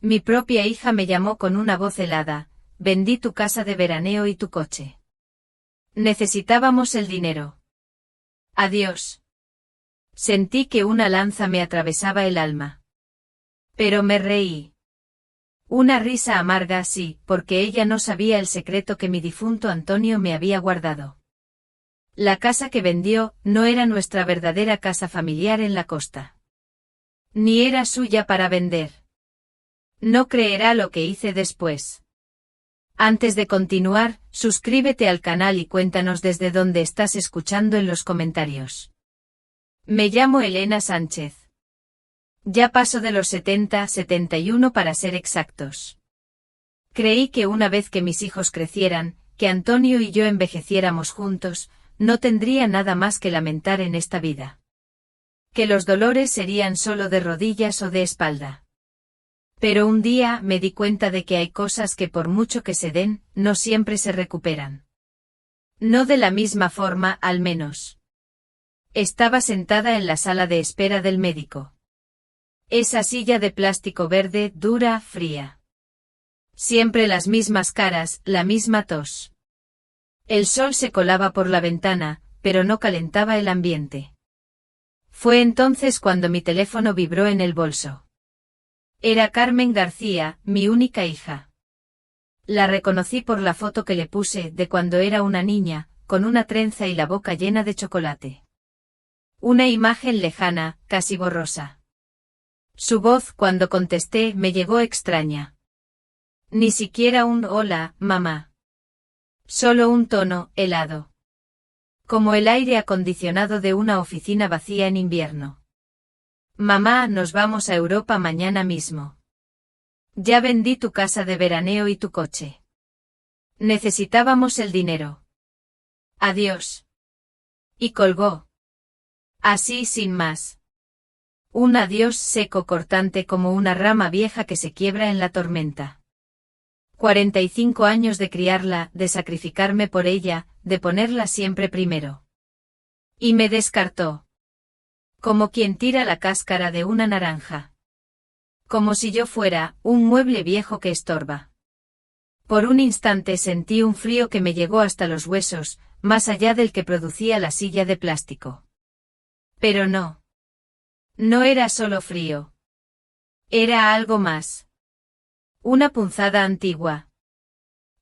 Mi propia hija me llamó con una voz helada: vendí tu casa de veraneo y tu coche. Necesitábamos el dinero. Adiós. Sentí que una lanza me atravesaba el alma. Pero me reí. Una risa amarga, sí, porque ella no sabía el secreto que mi difunto Antonio me había guardado. La casa que vendió no era nuestra verdadera casa familiar en la costa. Ni era suya para vender. No creerá lo que hice después. Antes de continuar, suscríbete al canal y cuéntanos desde dónde estás escuchando en los comentarios. Me llamo Elena Sánchez. Ya paso de los 71 para ser exactos. Creí que una vez que mis hijos crecieran, que Antonio y yo envejeciéramos juntos, no tendría nada más que lamentar en esta vida. Que los dolores serían solo de rodillas o de espalda. Pero un día me di cuenta de que hay cosas que por mucho que se den, no siempre se recuperan. No de la misma forma, al menos. Estaba sentada en la sala de espera del médico. Esa silla de plástico verde, dura, fría. Siempre las mismas caras, la misma tos. El sol se colaba por la ventana, pero no calentaba el ambiente. Fue entonces cuando mi teléfono vibró en el bolso. Era Carmen García, mi única hija. La reconocí por la foto que le puse de cuando era una niña, con una trenza y la boca llena de chocolate. Una imagen lejana, casi borrosa. Su voz cuando contesté me llegó extraña. Ni siquiera un hola, mamá. Solo un tono, helado. Como el aire acondicionado de una oficina vacía en invierno. Mamá, nos vamos a Europa mañana mismo. Ya vendí tu casa de veraneo y tu coche. Necesitábamos el dinero. Adiós. Y colgó. Así sin más. Un adiós seco cortante como una rama vieja que se quiebra en la tormenta. 45 años de criarla, de sacrificarme por ella, de ponerla siempre primero. Y me descartó. Como quien tira la cáscara de una naranja. Como si yo fuera un mueble viejo que estorba. Por un instante sentí un frío que me llegó hasta los huesos, más allá del que producía la silla de plástico. Pero no. No era solo frío. Era algo más. Una punzada antigua.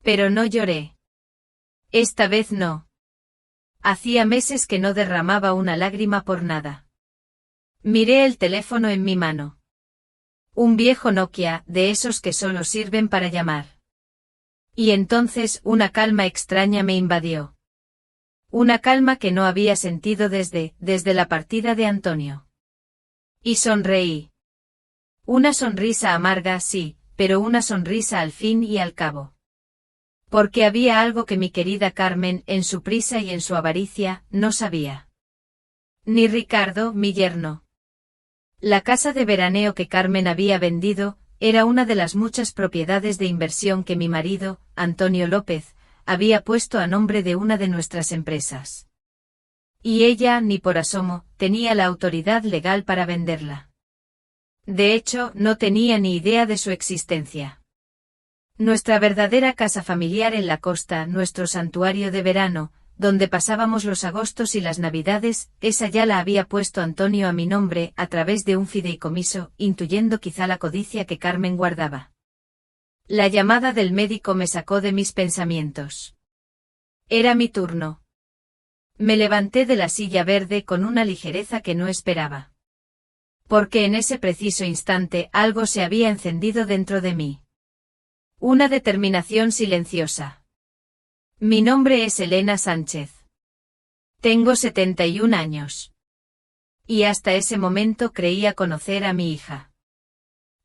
Pero no lloré. Esta vez no. Hacía meses que no derramaba una lágrima por nada. Miré el teléfono en mi mano. Un viejo Nokia, de esos que solo sirven para llamar. Y entonces una calma extraña me invadió. Una calma que no había sentido desde la partida de Antonio. Y sonreí. Una sonrisa amarga, sí, pero una sonrisa al fin y al cabo. Porque había algo que mi querida Carmen, en su prisa y en su avaricia, no sabía. Ni Ricardo, mi yerno. La casa de veraneo que Carmen había vendido, era una de las muchas propiedades de inversión que mi marido, Antonio López, había puesto a nombre de una de nuestras empresas. Y ella, ni por asomo, tenía la autoridad legal para venderla. De hecho, no tenía ni idea de su existencia. Nuestra verdadera casa familiar en la costa, nuestro santuario de verano, donde pasábamos los agostos y las navidades, esa ya la había puesto Antonio a mi nombre a través de un fideicomiso, intuyendo quizá la codicia que Carmen guardaba. La llamada del médico me sacó de mis pensamientos. Era mi turno. Me levanté de la silla verde con una ligereza que no esperaba. Porque en ese preciso instante algo se había encendido dentro de mí. Una determinación silenciosa. Mi nombre es Elena Sánchez. Tengo 71 años. Y hasta ese momento creía conocer a mi hija.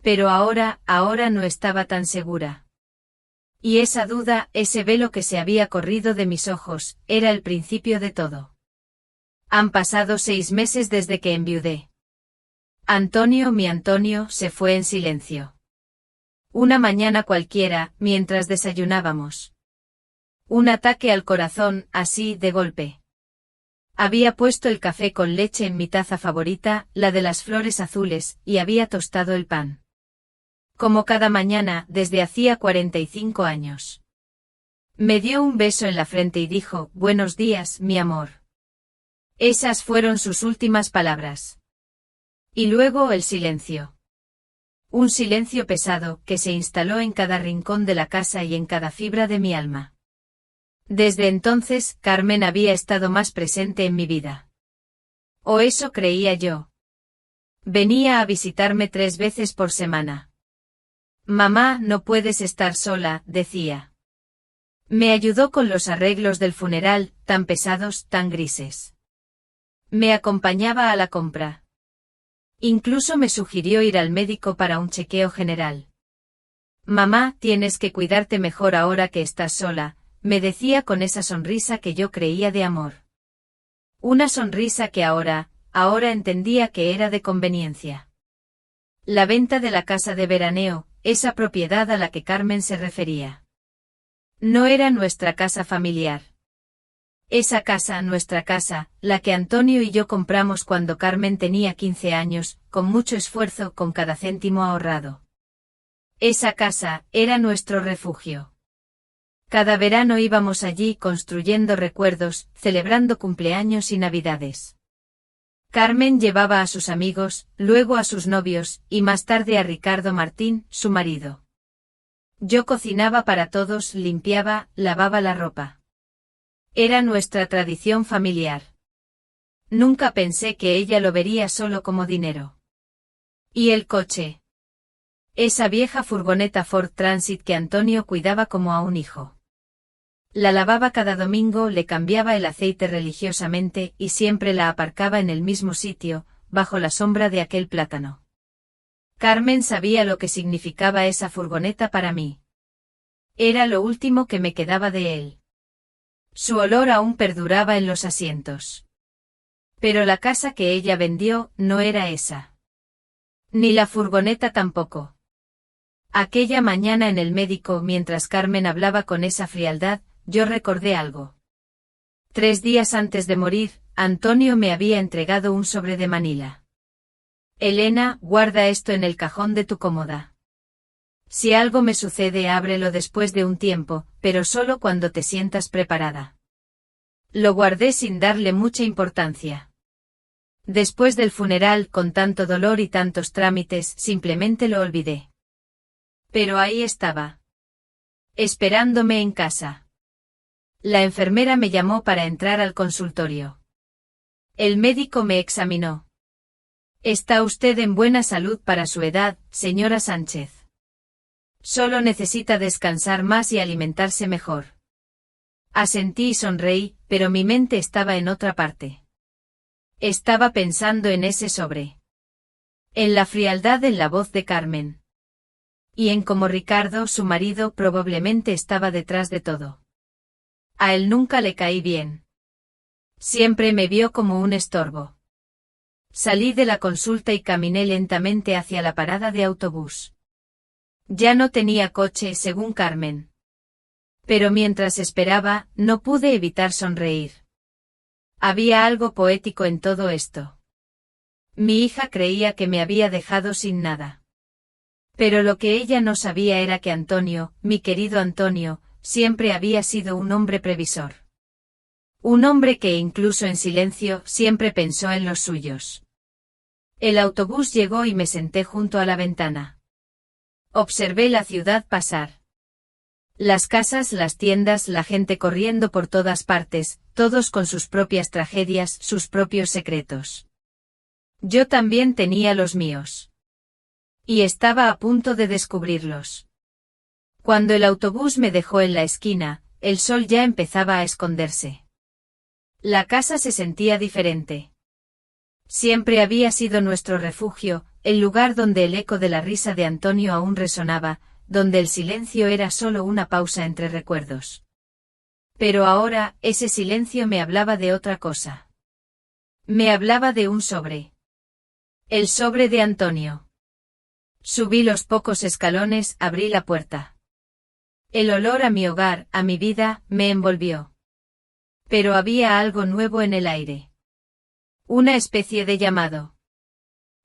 Pero ahora no estaba tan segura. Y esa duda, ese velo que se había corrido de mis ojos, era el principio de todo. Han pasado 6 meses desde que enviudé. Mi Antonio, se fue en silencio. Una mañana cualquiera, mientras desayunábamos. Un ataque al corazón, así, de golpe. Había puesto el café con leche en mi taza favorita, la de las flores azules, y había tostado el pan. Como cada mañana, desde hacía 45 años. Me dio un beso en la frente y dijo, «Buenos días, mi amor». Esas fueron sus últimas palabras. Y luego el silencio. Un silencio pesado que se instaló en cada rincón de la casa y en cada fibra de mi alma. Desde entonces, Carmen había estado más presente en mi vida. O eso creía yo. Venía a visitarme 3 veces por semana. Mamá, no puedes estar sola, decía. Me ayudó con los arreglos del funeral, tan pesados, tan grises. Me acompañaba a la compra. Incluso me sugirió ir al médico para un chequeo general. Mamá, tienes que cuidarte mejor ahora que estás sola, me decía con esa sonrisa que yo creía de amor. Una sonrisa que ahora entendía que era de conveniencia. La venta de la casa de veraneo, esa propiedad a la que Carmen se refería. No era nuestra casa familiar. Esa casa, nuestra casa, la que Antonio y yo compramos cuando Carmen tenía 15 años, con mucho esfuerzo, con cada céntimo ahorrado. Esa casa era nuestro refugio. Cada verano íbamos allí construyendo recuerdos, celebrando cumpleaños y navidades. Carmen llevaba a sus amigos, luego a sus novios, y más tarde a Ricardo Martín, su marido. Yo cocinaba para todos, limpiaba, lavaba la ropa. Era nuestra tradición familiar. Nunca pensé que ella lo vería solo como dinero. ¿Y el coche? Esa vieja furgoneta Ford Transit que Antonio cuidaba como a un hijo. La lavaba cada domingo, le cambiaba el aceite religiosamente y siempre la aparcaba en el mismo sitio, bajo la sombra de aquel plátano. Carmen sabía lo que significaba esa furgoneta para mí. Era lo último que me quedaba de él. Su olor aún perduraba en los asientos. Pero la casa que ella vendió no era esa. Ni la furgoneta tampoco. Aquella mañana en el médico, mientras Carmen hablaba con esa frialdad, yo recordé algo. 3 días antes de morir, Antonio me había entregado un sobre de Manila. Elena, guarda esto en el cajón de tu cómoda. Si algo me sucede, ábrelo después de un tiempo, pero solo cuando te sientas preparada. Lo guardé sin darle mucha importancia. Después del funeral, con tanto dolor y tantos trámites, simplemente lo olvidé. Pero ahí estaba. Esperándome en casa. La enfermera me llamó para entrar al consultorio. El médico me examinó. Está usted en buena salud para su edad, señora Sánchez. Solo necesita descansar más y alimentarse mejor. Asentí y sonreí, pero mi mente estaba en otra parte. Estaba pensando en ese sobre. En la frialdad en la voz de Carmen. Y en cómo Ricardo, su marido, probablemente estaba detrás de todo. A él nunca le caí bien. Siempre me vio como un estorbo. Salí de la consulta y caminé lentamente hacia la parada de autobús. Ya no tenía coche, según Carmen. Pero mientras esperaba, no pude evitar sonreír. Había algo poético en todo esto. Mi hija creía que me había dejado sin nada. Pero lo que ella no sabía era que Antonio, mi querido Antonio, siempre había sido un hombre previsor. Un hombre que incluso en silencio siempre pensó en los suyos. El autobús llegó y me senté junto a la ventana. Observé la ciudad pasar. Las casas, las tiendas, la gente corriendo por todas partes, todos con sus propias tragedias, sus propios secretos. Yo también tenía los míos. Y estaba a punto de descubrirlos. Cuando el autobús me dejó en la esquina, el sol ya empezaba a esconderse. La casa se sentía diferente. Siempre había sido nuestro refugio, el lugar donde el eco de la risa de Antonio aún resonaba, donde el silencio era solo una pausa entre recuerdos. Pero ahora, ese silencio me hablaba de otra cosa. Me hablaba de un sobre. El sobre de Antonio. Subí los pocos escalones, abrí la puerta. El olor a mi hogar, a mi vida, me envolvió. Pero había algo nuevo en el aire. Una especie de llamado.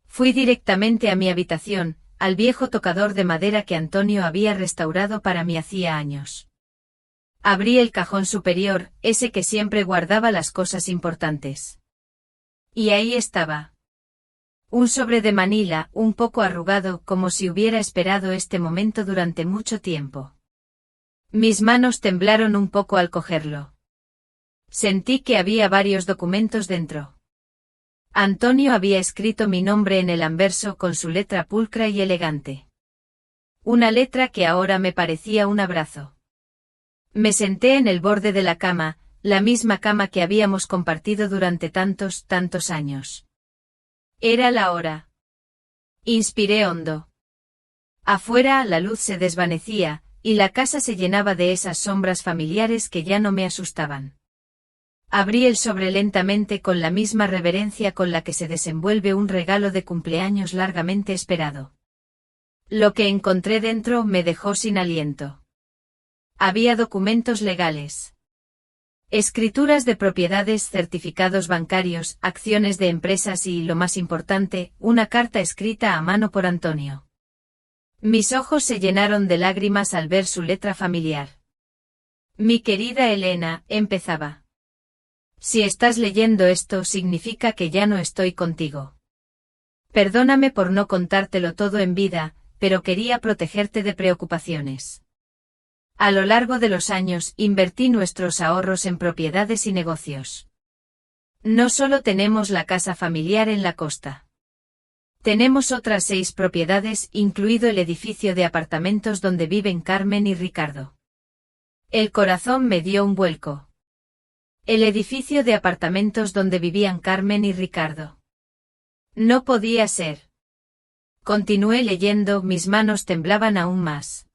Fui directamente a mi habitación, al viejo tocador de madera que Antonio había restaurado para mí hacía años. Abrí el cajón superior, ese que siempre guardaba las cosas importantes. Y ahí estaba. Un sobre de Manila, un poco arrugado, como si hubiera esperado este momento durante mucho tiempo. Mis manos temblaron un poco al cogerlo. Sentí que había varios documentos dentro. Antonio había escrito mi nombre en el anverso con su letra pulcra y elegante. Una letra que ahora me parecía un abrazo. Me senté en el borde de la cama, la misma cama que habíamos compartido durante tantos años. Era la hora. Inspiré hondo. Afuera la luz se desvanecía, y la casa se llenaba de esas sombras familiares que ya no me asustaban. Abrí el sobre lentamente con la misma reverencia con la que se desenvuelve un regalo de cumpleaños largamente esperado. Lo que encontré dentro me dejó sin aliento. Había documentos legales. Escrituras de propiedades, certificados bancarios, acciones de empresas y, lo más importante, una carta escrita a mano por Antonio. Mis ojos se llenaron de lágrimas al ver su letra familiar. Mi querida Elena, empezaba. Si estás leyendo esto significa que ya no estoy contigo. Perdóname por no contártelo todo en vida, pero quería protegerte de preocupaciones. A lo largo de los años invertí nuestros ahorros en propiedades y negocios. No solo tenemos la casa familiar en la costa. Tenemos otras 6 propiedades, incluido el edificio de apartamentos donde viven Carmen y Ricardo. El corazón me dio un vuelco. El edificio de apartamentos donde vivían Carmen y Ricardo. No podía ser. Continué leyendo, mis manos temblaban aún más.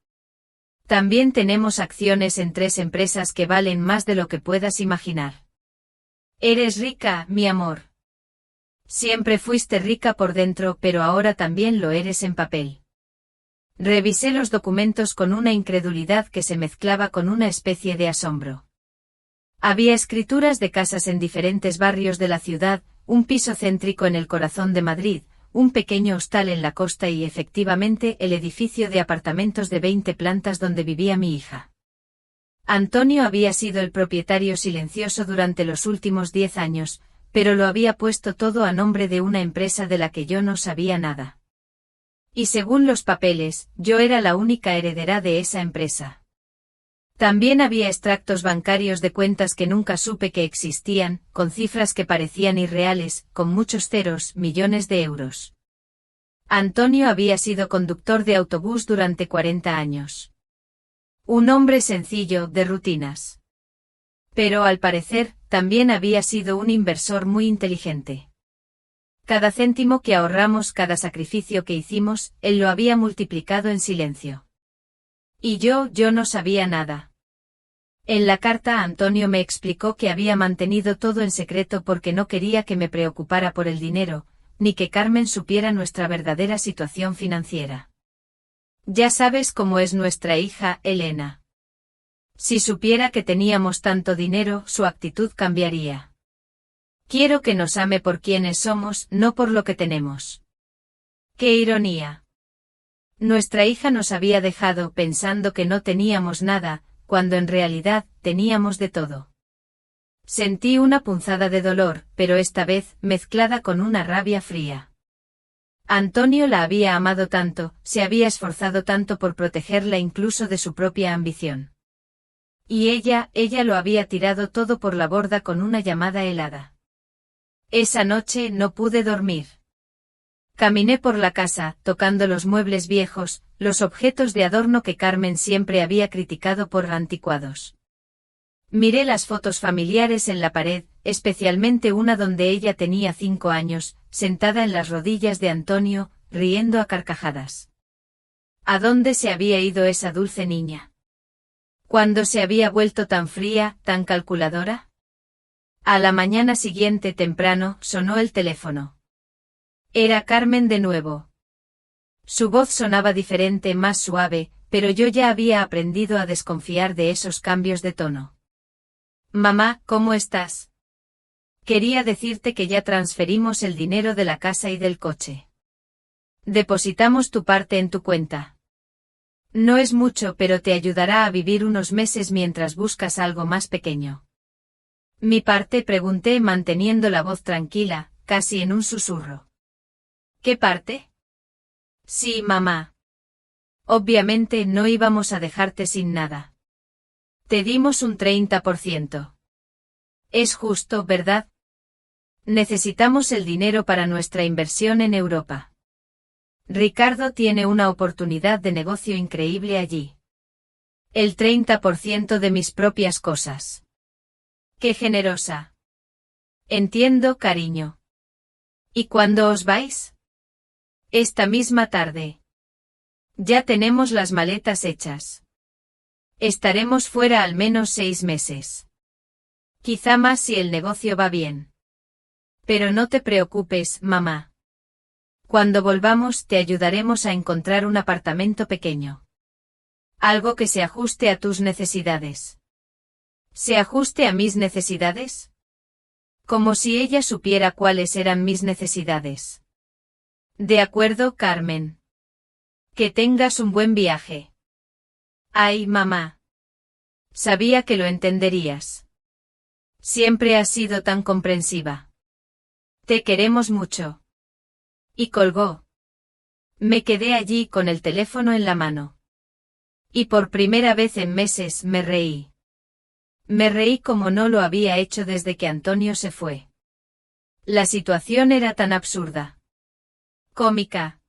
También tenemos acciones en 3 empresas que valen más de lo que puedas imaginar. Eres rica, mi amor. Siempre fuiste rica por dentro, pero ahora también lo eres en papel. Revisé los documentos con una incredulidad que se mezclaba con una especie de asombro. Había escrituras de casas en diferentes barrios de la ciudad, un piso céntrico en el corazón de Madrid, un pequeño hostal en la costa y efectivamente el edificio de apartamentos de 20 plantas donde vivía mi hija. Antonio había sido el propietario silencioso durante los últimos 10 años, pero lo había puesto todo a nombre de una empresa de la que yo no sabía nada. Y según los papeles, yo era la única heredera de esa empresa. También había extractos bancarios de cuentas que nunca supe que existían, con cifras que parecían irreales, con muchos ceros, millones de euros. Antonio había sido conductor de autobús durante 40 años. Un hombre sencillo, de rutinas. Pero al parecer, también había sido un inversor muy inteligente. Cada céntimo que ahorramos, cada sacrificio que hicimos, él lo había multiplicado en silencio. Y yo no sabía nada. En la carta Antonio me explicó que había mantenido todo en secreto porque no quería que me preocupara por el dinero, ni que Carmen supiera nuestra verdadera situación financiera. Ya sabes cómo es nuestra hija, Elena. Si supiera que teníamos tanto dinero, su actitud cambiaría. Quiero que nos ame por quienes somos, no por lo que tenemos. ¡Qué ironía! Nuestra hija nos había dejado pensando que no teníamos nada, cuando en realidad teníamos de todo. Sentí una punzada de dolor, pero esta vez mezclada con una rabia fría. Antonio la había amado tanto, se había esforzado tanto por protegerla incluso de su propia ambición. Y ella lo había tirado todo por la borda con una llamada helada. Esa noche no pude dormir. Caminé por la casa, tocando los muebles viejos, los objetos de adorno que Carmen siempre había criticado por anticuados. Miré las fotos familiares en la pared, especialmente una donde ella tenía 5 años, sentada en las rodillas de Antonio, riendo a carcajadas. ¿A dónde se había ido esa dulce niña? ¿Cuándo se había vuelto tan fría, tan calculadora? A la mañana siguiente temprano, sonó el teléfono. Era Carmen de nuevo. Su voz sonaba diferente, más suave, pero yo ya había aprendido a desconfiar de esos cambios de tono. Mamá, ¿cómo estás? Quería decirte que ya transferimos el dinero de la casa y del coche. Depositamos tu parte en tu cuenta. No es mucho, pero te ayudará a vivir unos meses mientras buscas algo más pequeño. ¿Mi parte?, pregunté manteniendo la voz tranquila, casi en un susurro. ¿Qué parte? Sí, mamá. Obviamente no íbamos a dejarte sin nada. Te dimos un 30%. Es justo, ¿verdad? Necesitamos el dinero para nuestra inversión en Europa. Ricardo tiene una oportunidad de negocio increíble allí. El 30% de mis propias cosas. ¡Qué generosa! Entiendo, cariño. ¿Y cuándo os vais? Esta misma tarde. Ya tenemos las maletas hechas. Estaremos fuera al menos 6 meses. Quizá más si el negocio va bien. Pero no te preocupes, mamá. Cuando volvamos te ayudaremos a encontrar un apartamento pequeño. Algo que se ajuste a tus necesidades. ¿Se ajuste a mis necesidades? Como si ella supiera cuáles eran mis necesidades. De acuerdo, Carmen. Que tengas un buen viaje. Ay, mamá. Sabía que lo entenderías. Siempre has sido tan comprensiva. Te queremos mucho. Y colgó. Me quedé allí con el teléfono en la mano. Y por primera vez en meses me reí. Me reí como no lo había hecho desde que Antonio se fue. La situación era tan absurda. Cómica.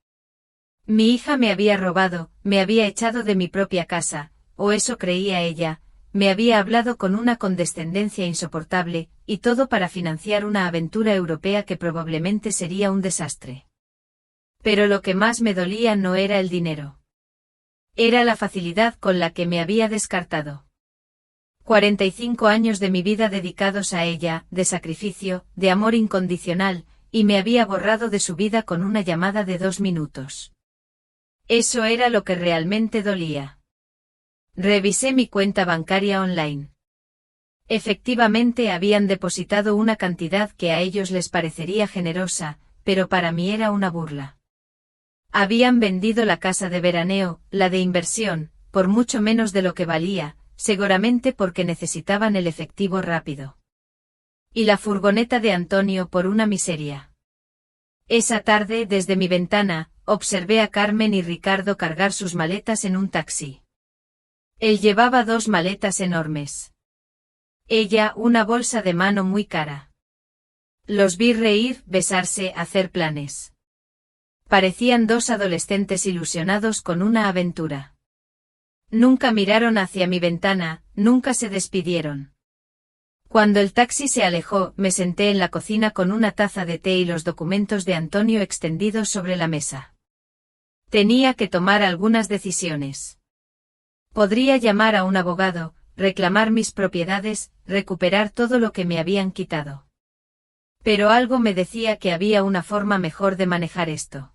Mi hija me había robado, me había echado de mi propia casa, o eso creía ella, me había hablado con una condescendencia insoportable, y todo para financiar una aventura europea que probablemente sería un desastre. Pero lo que más me dolía no era el dinero. Era la facilidad con la que me había descartado. 45 años de mi vida dedicados a ella, de sacrificio, de amor incondicional, y me había borrado de su vida con una llamada de 2 minutos. Eso era lo que realmente dolía. Revisé mi cuenta bancaria online. Efectivamente habían depositado una cantidad que a ellos les parecería generosa, pero para mí era una burla. Habían vendido la casa de veraneo, la de inversión, por mucho menos de lo que valía, seguramente porque necesitaban el efectivo rápido. Y la furgoneta de Antonio por una miseria. Esa tarde, desde mi ventana, observé a Carmen y Ricardo cargar sus maletas en un taxi. Él llevaba 2 maletas enormes. Ella, una bolsa de mano muy cara. Los vi reír, besarse, hacer planes. Parecían 2 adolescentes ilusionados con una aventura. Nunca miraron hacia mi ventana, nunca se despidieron. Cuando el taxi se alejó, me senté en la cocina con una taza de té y los documentos de Antonio extendidos sobre la mesa. Tenía que tomar algunas decisiones. Podría llamar a un abogado, reclamar mis propiedades, recuperar todo lo que me habían quitado. Pero algo me decía que había una forma mejor de manejar esto.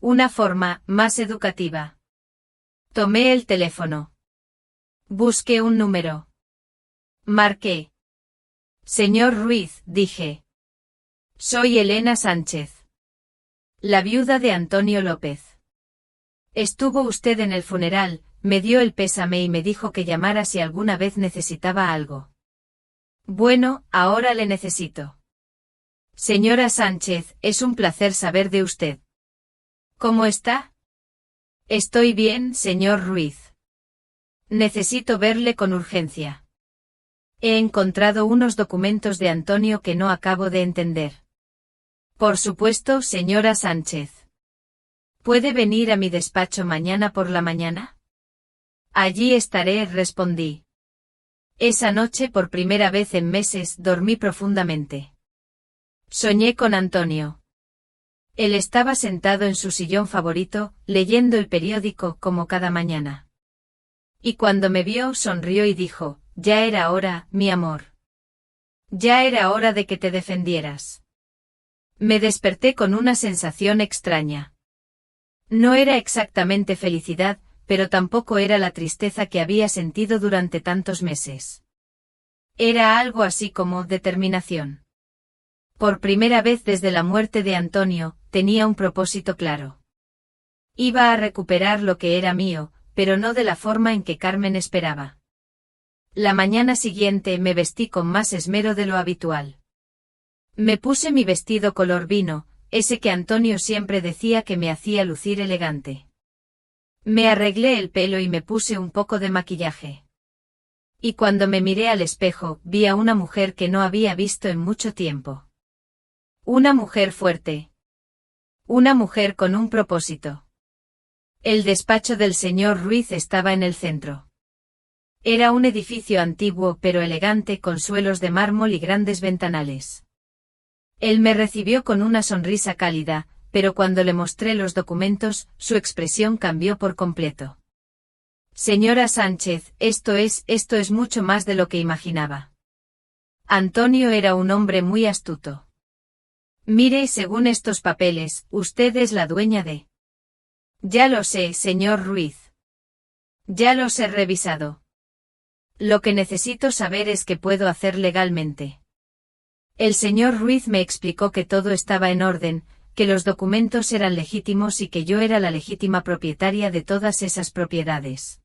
Una forma más educativa. Tomé el teléfono. Busqué un número. Marqué. Señor Ruiz, dije. Soy Elena Sánchez. La viuda de Antonio López. Estuvo usted en el funeral, me dio el pésame y me dijo que llamara si alguna vez necesitaba algo. Bueno, ahora le necesito. Señora Sánchez, es un placer saber de usted. ¿Cómo está? Estoy bien, señor Ruiz. Necesito verle con urgencia. He encontrado unos documentos de Antonio que no acabo de entender. Por supuesto, señora Sánchez. ¿Puede venir a mi despacho mañana por la mañana? Allí estaré, respondí. Esa noche por primera vez en meses dormí profundamente. Soñé con Antonio. Él estaba sentado en su sillón favorito, leyendo el periódico como cada mañana. Y cuando me vio sonrió y dijo, ya era hora, mi amor. Ya era hora de que te defendieras. Me desperté con una sensación extraña. No era exactamente felicidad, pero tampoco era la tristeza que había sentido durante tantos meses. Era algo así como determinación. Por primera vez desde la muerte de Antonio, tenía un propósito claro. Iba a recuperar lo que era mío, pero no de la forma en que Carmen esperaba. La mañana siguiente me vestí con más esmero de lo habitual. Me puse mi vestido color vino, ese que Antonio siempre decía que me hacía lucir elegante. Me arreglé el pelo y me puse un poco de maquillaje. Y cuando me miré al espejo, vi a una mujer que no había visto en mucho tiempo. Una mujer fuerte. Una mujer con un propósito. El despacho del señor Ruiz estaba en el centro. Era un edificio antiguo pero elegante con suelos de mármol y grandes ventanales. Él me recibió con una sonrisa cálida, pero cuando le mostré los documentos, su expresión cambió por completo. Señora Sánchez, esto es mucho más de lo que imaginaba. Antonio era un hombre muy astuto. Mire, según estos papeles, usted es la dueña de... Ya lo sé, señor Ruiz. Ya los he revisado. Lo que necesito saber es qué puedo hacer legalmente. El señor Ruiz me explicó que todo estaba en orden, que los documentos eran legítimos y que yo era la legítima propietaria de todas esas propiedades.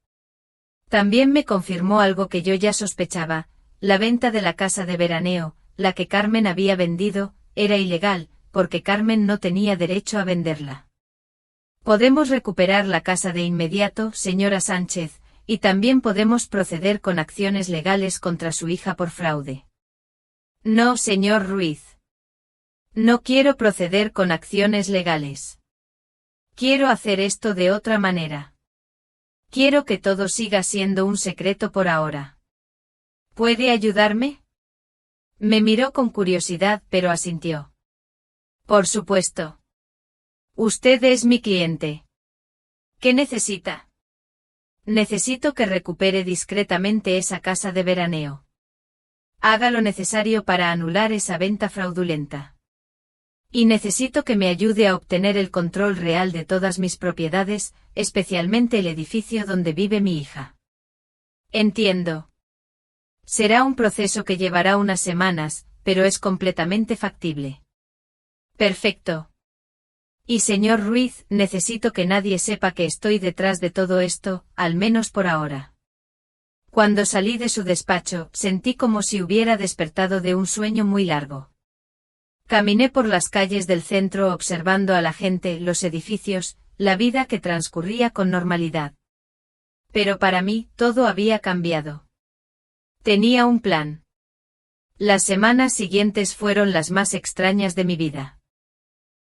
También me confirmó algo que yo ya sospechaba: la venta de la casa de veraneo, la que Carmen había vendido, era ilegal, porque Carmen no tenía derecho a venderla. Podemos recuperar la casa de inmediato, señora Sánchez, y también podemos proceder con acciones legales contra su hija por fraude. No, señor Ruiz. No quiero proceder con acciones legales. Quiero hacer esto de otra manera. Quiero que todo siga siendo un secreto por ahora. ¿Puede ayudarme? Me miró con curiosidad, pero asintió. Por supuesto. Usted es mi cliente. ¿Qué necesita? Necesito que recupere discretamente esa casa de veraneo. Haga lo necesario para anular esa venta fraudulenta. Y necesito que me ayude a obtener el control real de todas mis propiedades, especialmente el edificio donde vive mi hija. Entiendo. Será un proceso que llevará unas semanas, pero es completamente factible. Perfecto. Y señor Ruiz, necesito que nadie sepa que estoy detrás de todo esto, al menos por ahora. Cuando salí de su despacho, sentí como si hubiera despertado de un sueño muy largo. Caminé por las calles del centro observando a la gente, los edificios, la vida que transcurría con normalidad. Pero para mí, todo había cambiado. Tenía un plan. Las semanas siguientes fueron las más extrañas de mi vida.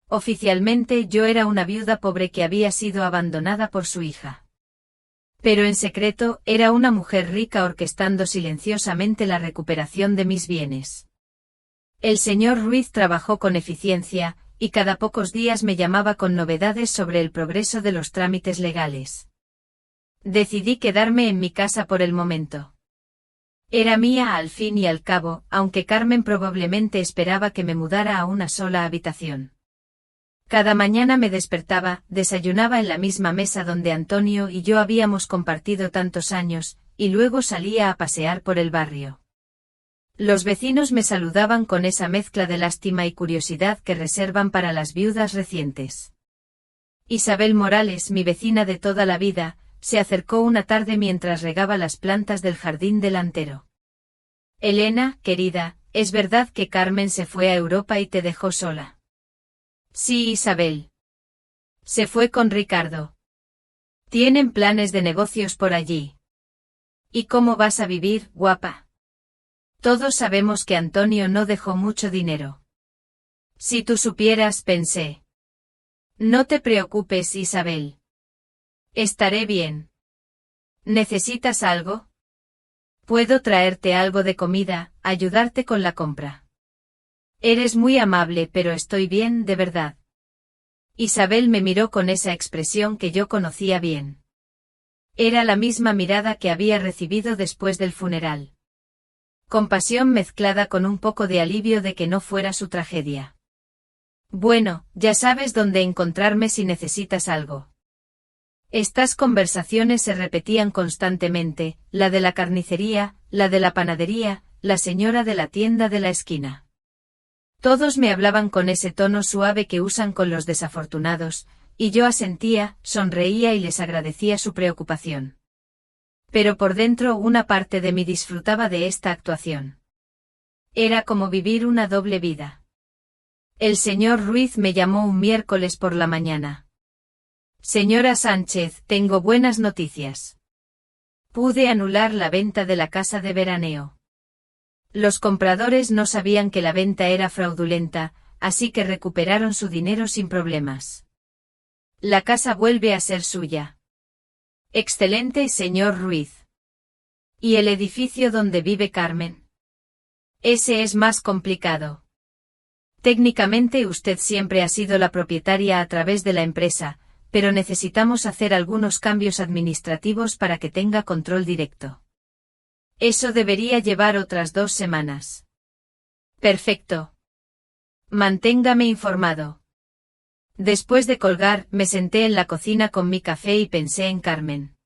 Oficialmente yo era una viuda pobre que había sido abandonada por su hija. Pero en secreto, era una mujer rica orquestando silenciosamente la recuperación de mis bienes. El señor Ruiz trabajó con eficiencia, y cada pocos días me llamaba con novedades sobre el progreso de los trámites legales. Decidí quedarme en mi casa por el momento. Era mía al fin y al cabo, aunque Carmen probablemente esperaba que me mudara a una sola habitación. Cada mañana me despertaba, desayunaba en la misma mesa donde Antonio y yo habíamos compartido tantos años, y luego salía a pasear por el barrio. Los vecinos me saludaban con esa mezcla de lástima y curiosidad que reservan para las viudas recientes. Isabel Morales, mi vecina de toda la vida, se acercó una tarde mientras regaba las plantas del jardín delantero. Elena, querida, ¿es verdad que Carmen se fue a Europa y te dejó sola? Sí, Isabel. Se fue con Ricardo. Tienen planes de negocios por allí. ¿Y cómo vas a vivir, guapa? Todos sabemos que Antonio no dejó mucho dinero. Si tú supieras, pensé. No te preocupes, Isabel. Estaré bien. ¿Necesitas algo? Puedo traerte algo de comida, ayudarte con la compra. Eres muy amable, pero estoy bien, de verdad. Isabel me miró con esa expresión que yo conocía bien. Era la misma mirada que había recibido después del funeral. Compasión mezclada con un poco de alivio de que no fuera su tragedia. Bueno, ya sabes dónde encontrarme si necesitas algo. Estas conversaciones se repetían constantemente, la de la carnicería, la de la panadería, la señora de la tienda de la esquina. Todos me hablaban con ese tono suave que usan con los desafortunados, y yo asentía, sonreía y les agradecía su preocupación. Pero por dentro una parte de mí disfrutaba de esta actuación. Era como vivir una doble vida. El señor Ruiz me llamó un miércoles por la mañana. Señora Sánchez, tengo buenas noticias. Pude anular la venta de la casa de veraneo. Los compradores no sabían que la venta era fraudulenta, así que recuperaron su dinero sin problemas. La casa vuelve a ser suya. Excelente, señor Ruiz. ¿Y el edificio donde vive Carmen? Ese es más complicado. Técnicamente usted siempre ha sido la propietaria a través de la empresa, pero necesitamos hacer algunos cambios administrativos para que tenga control directo. Eso debería llevar otras 2 semanas. Perfecto. Manténgame informado. Después de colgar, me senté en la cocina con mi café y pensé en Carmen.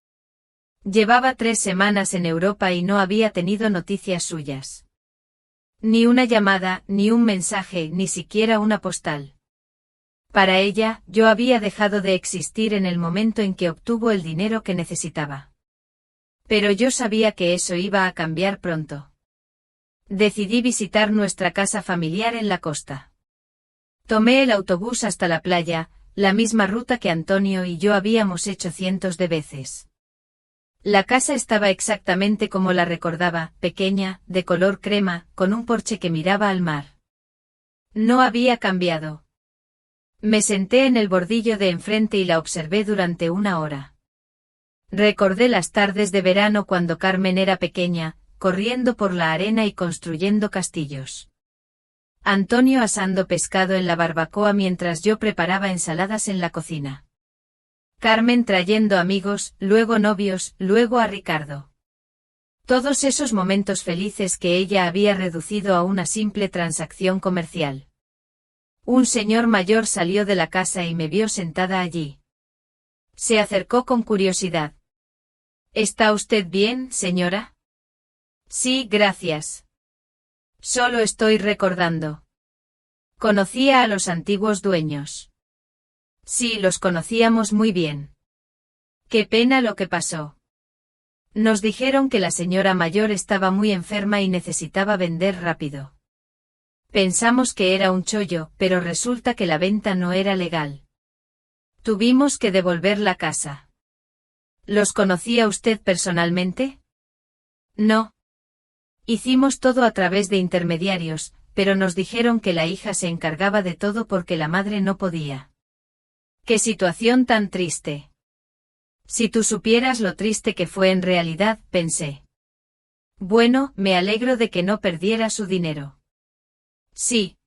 Llevaba 3 semanas en Europa y no había tenido noticias suyas. Ni una llamada, ni un mensaje, ni siquiera una postal. Para ella, yo había dejado de existir en el momento en que obtuvo el dinero que necesitaba. Pero yo sabía que eso iba a cambiar pronto. Decidí visitar nuestra casa familiar en la costa. Tomé el autobús hasta la playa, la misma ruta que Antonio y yo habíamos hecho cientos de veces. La casa estaba exactamente como la recordaba, pequeña, de color crema, con un porche que miraba al mar. No había cambiado. Me senté en el bordillo de enfrente y la observé durante 1 hora. Recordé las tardes de verano cuando Carmen era pequeña, corriendo por la arena y construyendo castillos. Antonio asando pescado en la barbacoa mientras yo preparaba ensaladas en la cocina. Carmen trayendo amigos, luego novios, luego a Ricardo. Todos esos momentos felices que ella había reducido a una simple transacción comercial. Un señor mayor salió de la casa y me vio sentada allí. Se acercó con curiosidad. ¿Está usted bien, señora? Sí, gracias. Solo estoy recordando. Conocía a los antiguos dueños. Sí, los conocíamos muy bien. Qué pena lo que pasó. Nos dijeron que la señora mayor estaba muy enferma y necesitaba vender rápido. Pensamos que era un chollo, pero resulta que la venta no era legal. Tuvimos que devolver la casa. ¿Los conocía usted personalmente? No. Hicimos todo a través de intermediarios, pero nos dijeron que la hija se encargaba de todo porque la madre no podía. ¡Qué situación tan triste! Si tú supieras lo triste que fue en realidad, pensé. Bueno, me alegro de que no perdiera su dinero. Sí.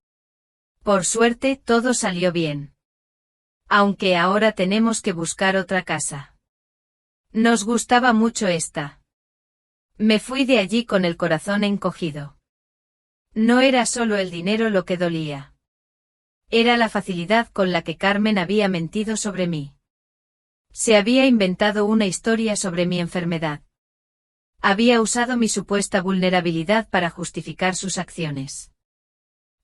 Por suerte, todo salió bien. Aunque ahora tenemos que buscar otra casa. Nos gustaba mucho esta. Me fui de allí con el corazón encogido. No era solo el dinero lo que dolía. Era la facilidad con la que Carmen había mentido sobre mí. Se había inventado una historia sobre mi enfermedad. Había usado mi supuesta vulnerabilidad para justificar sus acciones.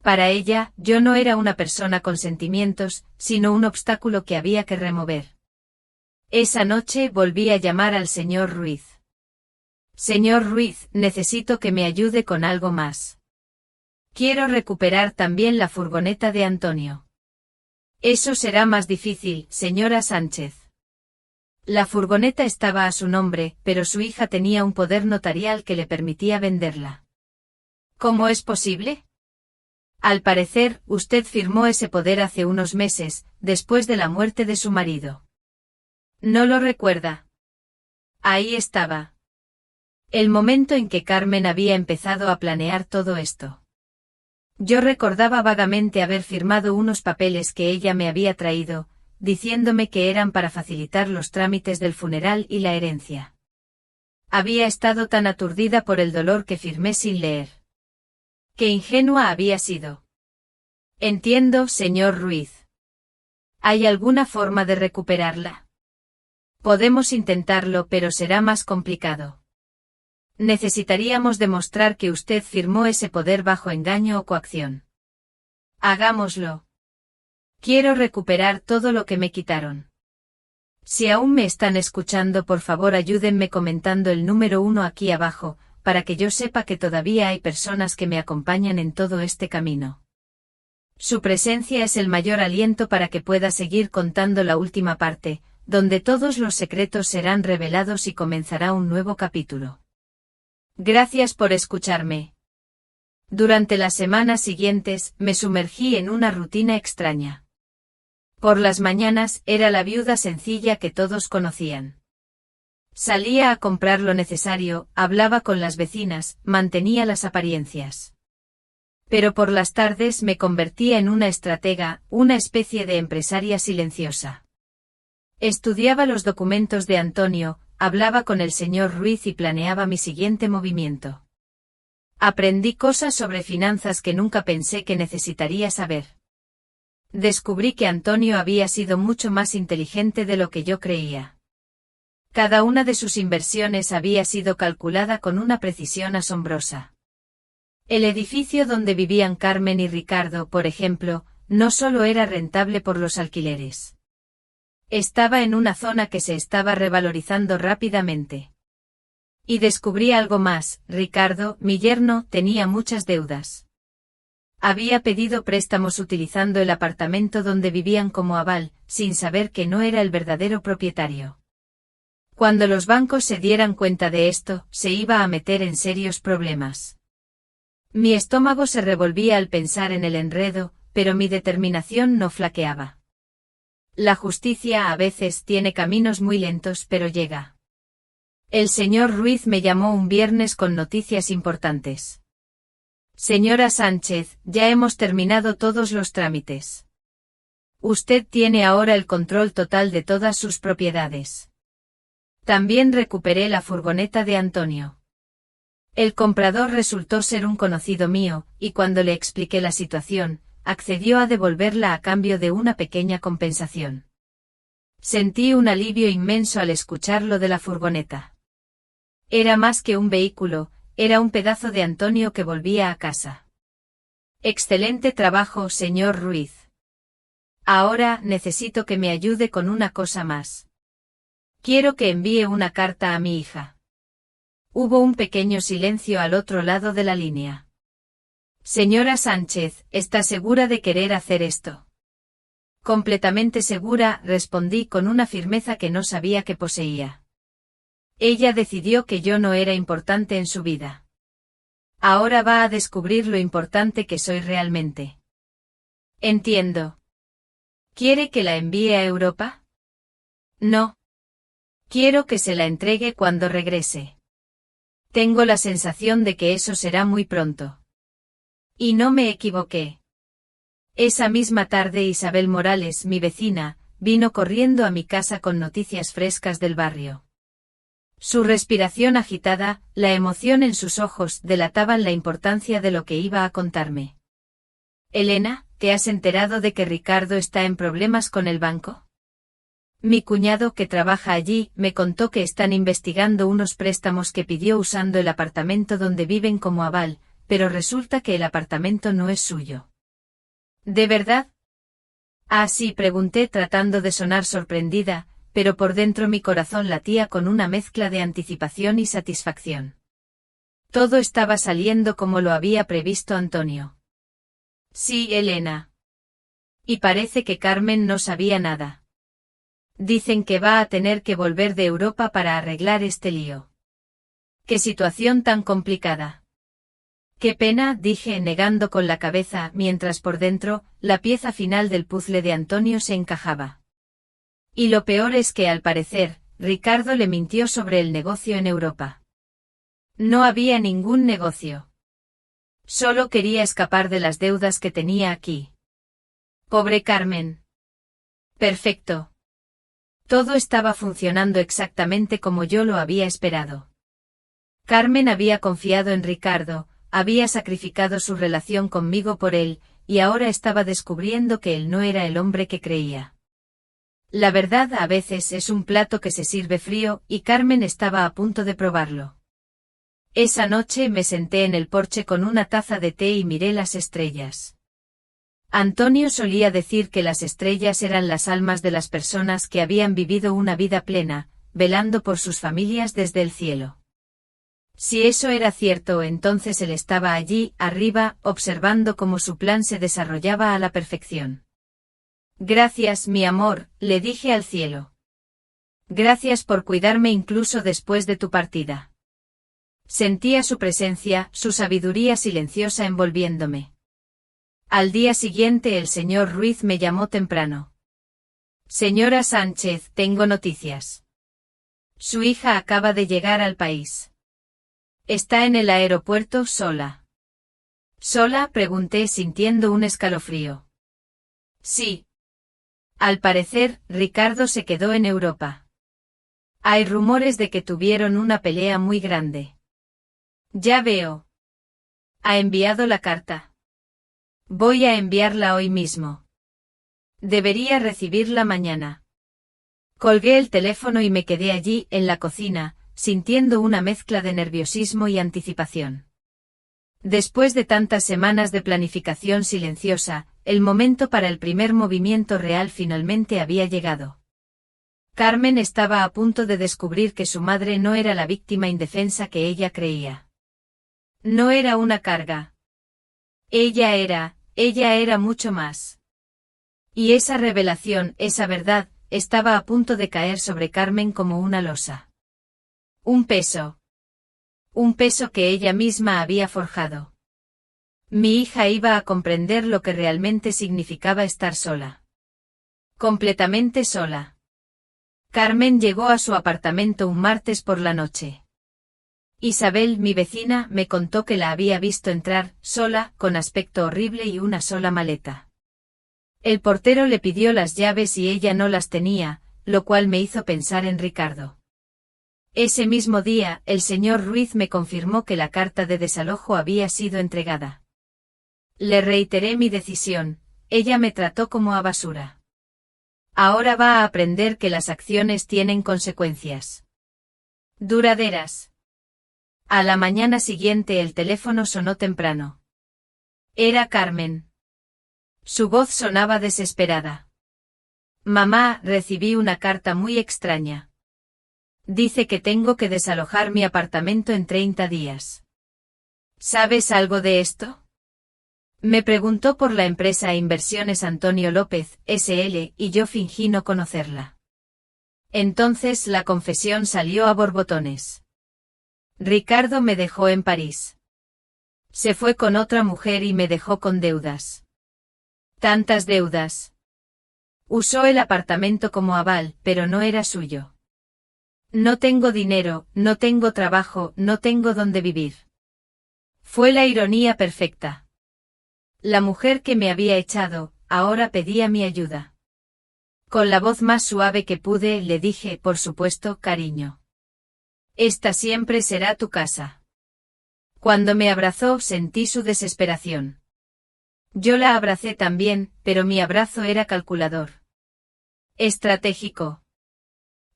Para ella, yo no era una persona con sentimientos, sino un obstáculo que había que remover. Esa noche volví a llamar al señor Ruiz. Señor Ruiz, necesito que me ayude con algo más. Quiero recuperar también la furgoneta de Antonio. Eso será más difícil, señora Sánchez. La furgoneta estaba a su nombre, pero su hija tenía un poder notarial que le permitía venderla. ¿Cómo es posible? Al parecer, usted firmó ese poder hace unos meses, después de la muerte de su marido. ¿No lo recuerda? Ahí estaba. El momento en que Carmen había empezado a planear todo esto. Yo recordaba vagamente haber firmado unos papeles que ella me había traído, diciéndome que eran para facilitar los trámites del funeral y la herencia. Había estado tan aturdida por el dolor que firmé sin leer. Qué ingenua había sido. Entiendo, señor Ruiz. ¿Hay alguna forma de recuperarla? Podemos intentarlo, pero será más complicado. Necesitaríamos demostrar que usted firmó ese poder bajo engaño o coacción. Hagámoslo. Quiero recuperar todo lo que me quitaron. Si aún me están escuchando, por favor ayúdenme comentando el número 1 aquí abajo, para que yo sepa que todavía hay personas que me acompañan en todo este camino. Su presencia es el mayor aliento para que pueda seguir contando la última parte, donde todos los secretos serán revelados y comenzará un nuevo capítulo. Gracias por escucharme. Durante las semanas siguientes, me sumergí en una rutina extraña. Por las mañanas, era la viuda sencilla que todos conocían. Salía a comprar lo necesario, hablaba con las vecinas, mantenía las apariencias. Pero por las tardes me convertía en una estratega, una especie de empresaria silenciosa. Estudiaba los documentos de Antonio, hablaba con el señor Ruiz y planeaba mi siguiente movimiento. Aprendí cosas sobre finanzas que nunca pensé que necesitaría saber. Descubrí que Antonio había sido mucho más inteligente de lo que yo creía. Cada una de sus inversiones había sido calculada con una precisión asombrosa. El edificio donde vivían Carmen y Ricardo, por ejemplo, no solo era rentable por los alquileres. Estaba en una zona que se estaba revalorizando rápidamente. Y descubrí algo más: Ricardo, mi yerno, tenía muchas deudas. Había pedido préstamos utilizando el apartamento donde vivían como aval, sin saber que no era el verdadero propietario. Cuando los bancos se dieran cuenta de esto, se iba a meter en serios problemas. Mi estómago se revolvía al pensar en el enredo, pero mi determinación no flaqueaba. La justicia a veces tiene caminos muy lentos, pero llega. El señor Ruiz me llamó un viernes con noticias importantes. Señora Sánchez, ya hemos terminado todos los trámites. Usted tiene ahora el control total de todas sus propiedades. También recuperé la furgoneta de Antonio. El comprador resultó ser un conocido mío, y cuando le expliqué la situación, accedió a devolverla a cambio de una pequeña compensación. Sentí un alivio inmenso al escuchar lo de la furgoneta. Era más que un vehículo, era un pedazo de Antonio que volvía a casa. Excelente trabajo, señor Ruiz. Ahora necesito que me ayude con una cosa más. Quiero que envíe una carta a mi hija. Hubo un pequeño silencio al otro lado de la línea. Señora Sánchez, ¿está segura de querer hacer esto? Completamente segura, respondí con una firmeza que no sabía que poseía. Ella decidió que yo no era importante en su vida. Ahora va a descubrir lo importante que soy realmente. Entiendo. ¿Quiere que la envíe a Europa? No. Quiero que se la entregue cuando regrese. Tengo la sensación de que eso será muy pronto. Y no me equivoqué. Esa misma tarde Isabel Morales, mi vecina, vino corriendo a mi casa con noticias frescas del barrio. Su respiración agitada, la emoción en sus ojos delataban la importancia de lo que iba a contarme. Elena, ¿te has enterado de que Ricardo está en problemas con el banco? Mi cuñado, que trabaja allí, me contó que están investigando unos préstamos que pidió usando el apartamento donde viven como aval, pero resulta que el apartamento no es suyo. ¿De verdad? Ah, sí, pregunté tratando de sonar sorprendida, pero por dentro mi corazón latía con una mezcla de anticipación y satisfacción. Todo estaba saliendo como lo había previsto Antonio. Sí, Elena. Y parece que Carmen no sabía nada. Dicen que va a tener que volver de Europa para arreglar este lío. ¡Qué situación tan complicada! Qué pena, dije negando con la cabeza, mientras por dentro, la pieza final del puzzle de Antonio se encajaba. Y lo peor es que al parecer, Ricardo le mintió sobre el negocio en Europa. No había ningún negocio. Solo quería escapar de las deudas que tenía aquí. Pobre Carmen. Perfecto. Todo estaba funcionando exactamente como yo lo había esperado. Carmen había confiado en Ricardo, había sacrificado su relación conmigo por él, y ahora estaba descubriendo que él no era el hombre que creía. La verdad a veces es un plato que se sirve frío, y Carmen estaba a punto de probarlo. Esa noche me senté en el porche con una taza de té y miré las estrellas. Antonio solía decir que las estrellas eran las almas de las personas que habían vivido una vida plena, velando por sus familias desde el cielo. Si eso era cierto, entonces él estaba allí, arriba, observando cómo su plan se desarrollaba a la perfección. Gracias, mi amor, le dije al cielo. Gracias por cuidarme incluso después de tu partida. Sentía su presencia, su sabiduría silenciosa envolviéndome. Al día siguiente el señor Ruiz me llamó temprano. Señora Sánchez, tengo noticias. Su hija acaba de llegar al país. Está en el aeropuerto sola. ¿Sola?, pregunté sintiendo un escalofrío. Sí. Al parecer, Ricardo se quedó en Europa. Hay rumores de que tuvieron una pelea muy grande. Ya veo. ¿Ha enviado la carta? Voy a enviarla hoy mismo. Debería recibirla mañana. Colgué el teléfono y me quedé allí, en la cocina, sintiendo una mezcla de nerviosismo y anticipación. Después de tantas semanas de planificación silenciosa, el momento para el primer movimiento real finalmente había llegado. Carmen estaba a punto de descubrir que su madre no era la víctima indefensa que ella creía. No era una carga. Ella era mucho más. Y esa revelación, esa verdad, estaba a punto de caer sobre Carmen como una losa. Un peso. Un peso que ella misma había forjado. Mi hija iba a comprender lo que realmente significaba estar sola. Completamente sola. Carmen llegó a su apartamento un martes por la noche. Isabel, mi vecina, me contó que la había visto entrar, sola, con aspecto horrible y una sola maleta. El portero le pidió las llaves y ella no las tenía, lo cual me hizo pensar en Ricardo. Ese mismo día, el señor Ruiz me confirmó que la carta de desalojo había sido entregada. Le reiteré mi decisión, ella me trató como a basura. Ahora va a aprender que las acciones tienen consecuencias duraderas. A la mañana siguiente el teléfono sonó temprano. Era Carmen. Su voz sonaba desesperada. Mamá, recibí una carta muy extraña. Dice que tengo que desalojar mi apartamento en 30 días. ¿Sabes algo de esto? Me preguntó por la empresa Inversiones Antonio López, S.L., y yo fingí no conocerla. Entonces la confesión salió a borbotones. Ricardo me dejó en París. Se fue con otra mujer y me dejó con deudas. Tantas deudas. Usó el apartamento como aval, pero no era suyo. No tengo dinero, no tengo trabajo, no tengo dónde vivir. Fue la ironía perfecta. La mujer que me había echado, ahora pedía mi ayuda. Con la voz más suave que pude, le dije, por supuesto, cariño. Esta siempre será tu casa. Cuando me abrazó, sentí su desesperación. Yo la abracé también, pero mi abrazo era calculador. Estratégico.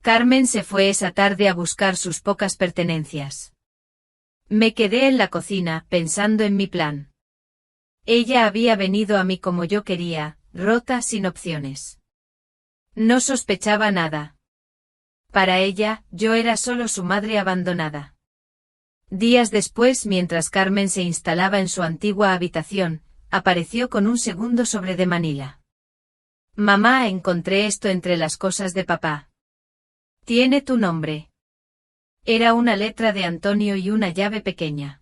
Carmen se fue esa tarde a buscar sus pocas pertenencias. Me quedé en la cocina, pensando en mi plan. Ella había venido a mí como yo quería, rota, sin opciones. No sospechaba nada. Para ella, yo era solo su madre abandonada. Días después, mientras Carmen se instalaba en su antigua habitación, apareció con un segundo sobre de Manila. Mamá, encontré esto entre las cosas de papá. Tiene tu nombre. Era una letra de Antonio y una llave pequeña.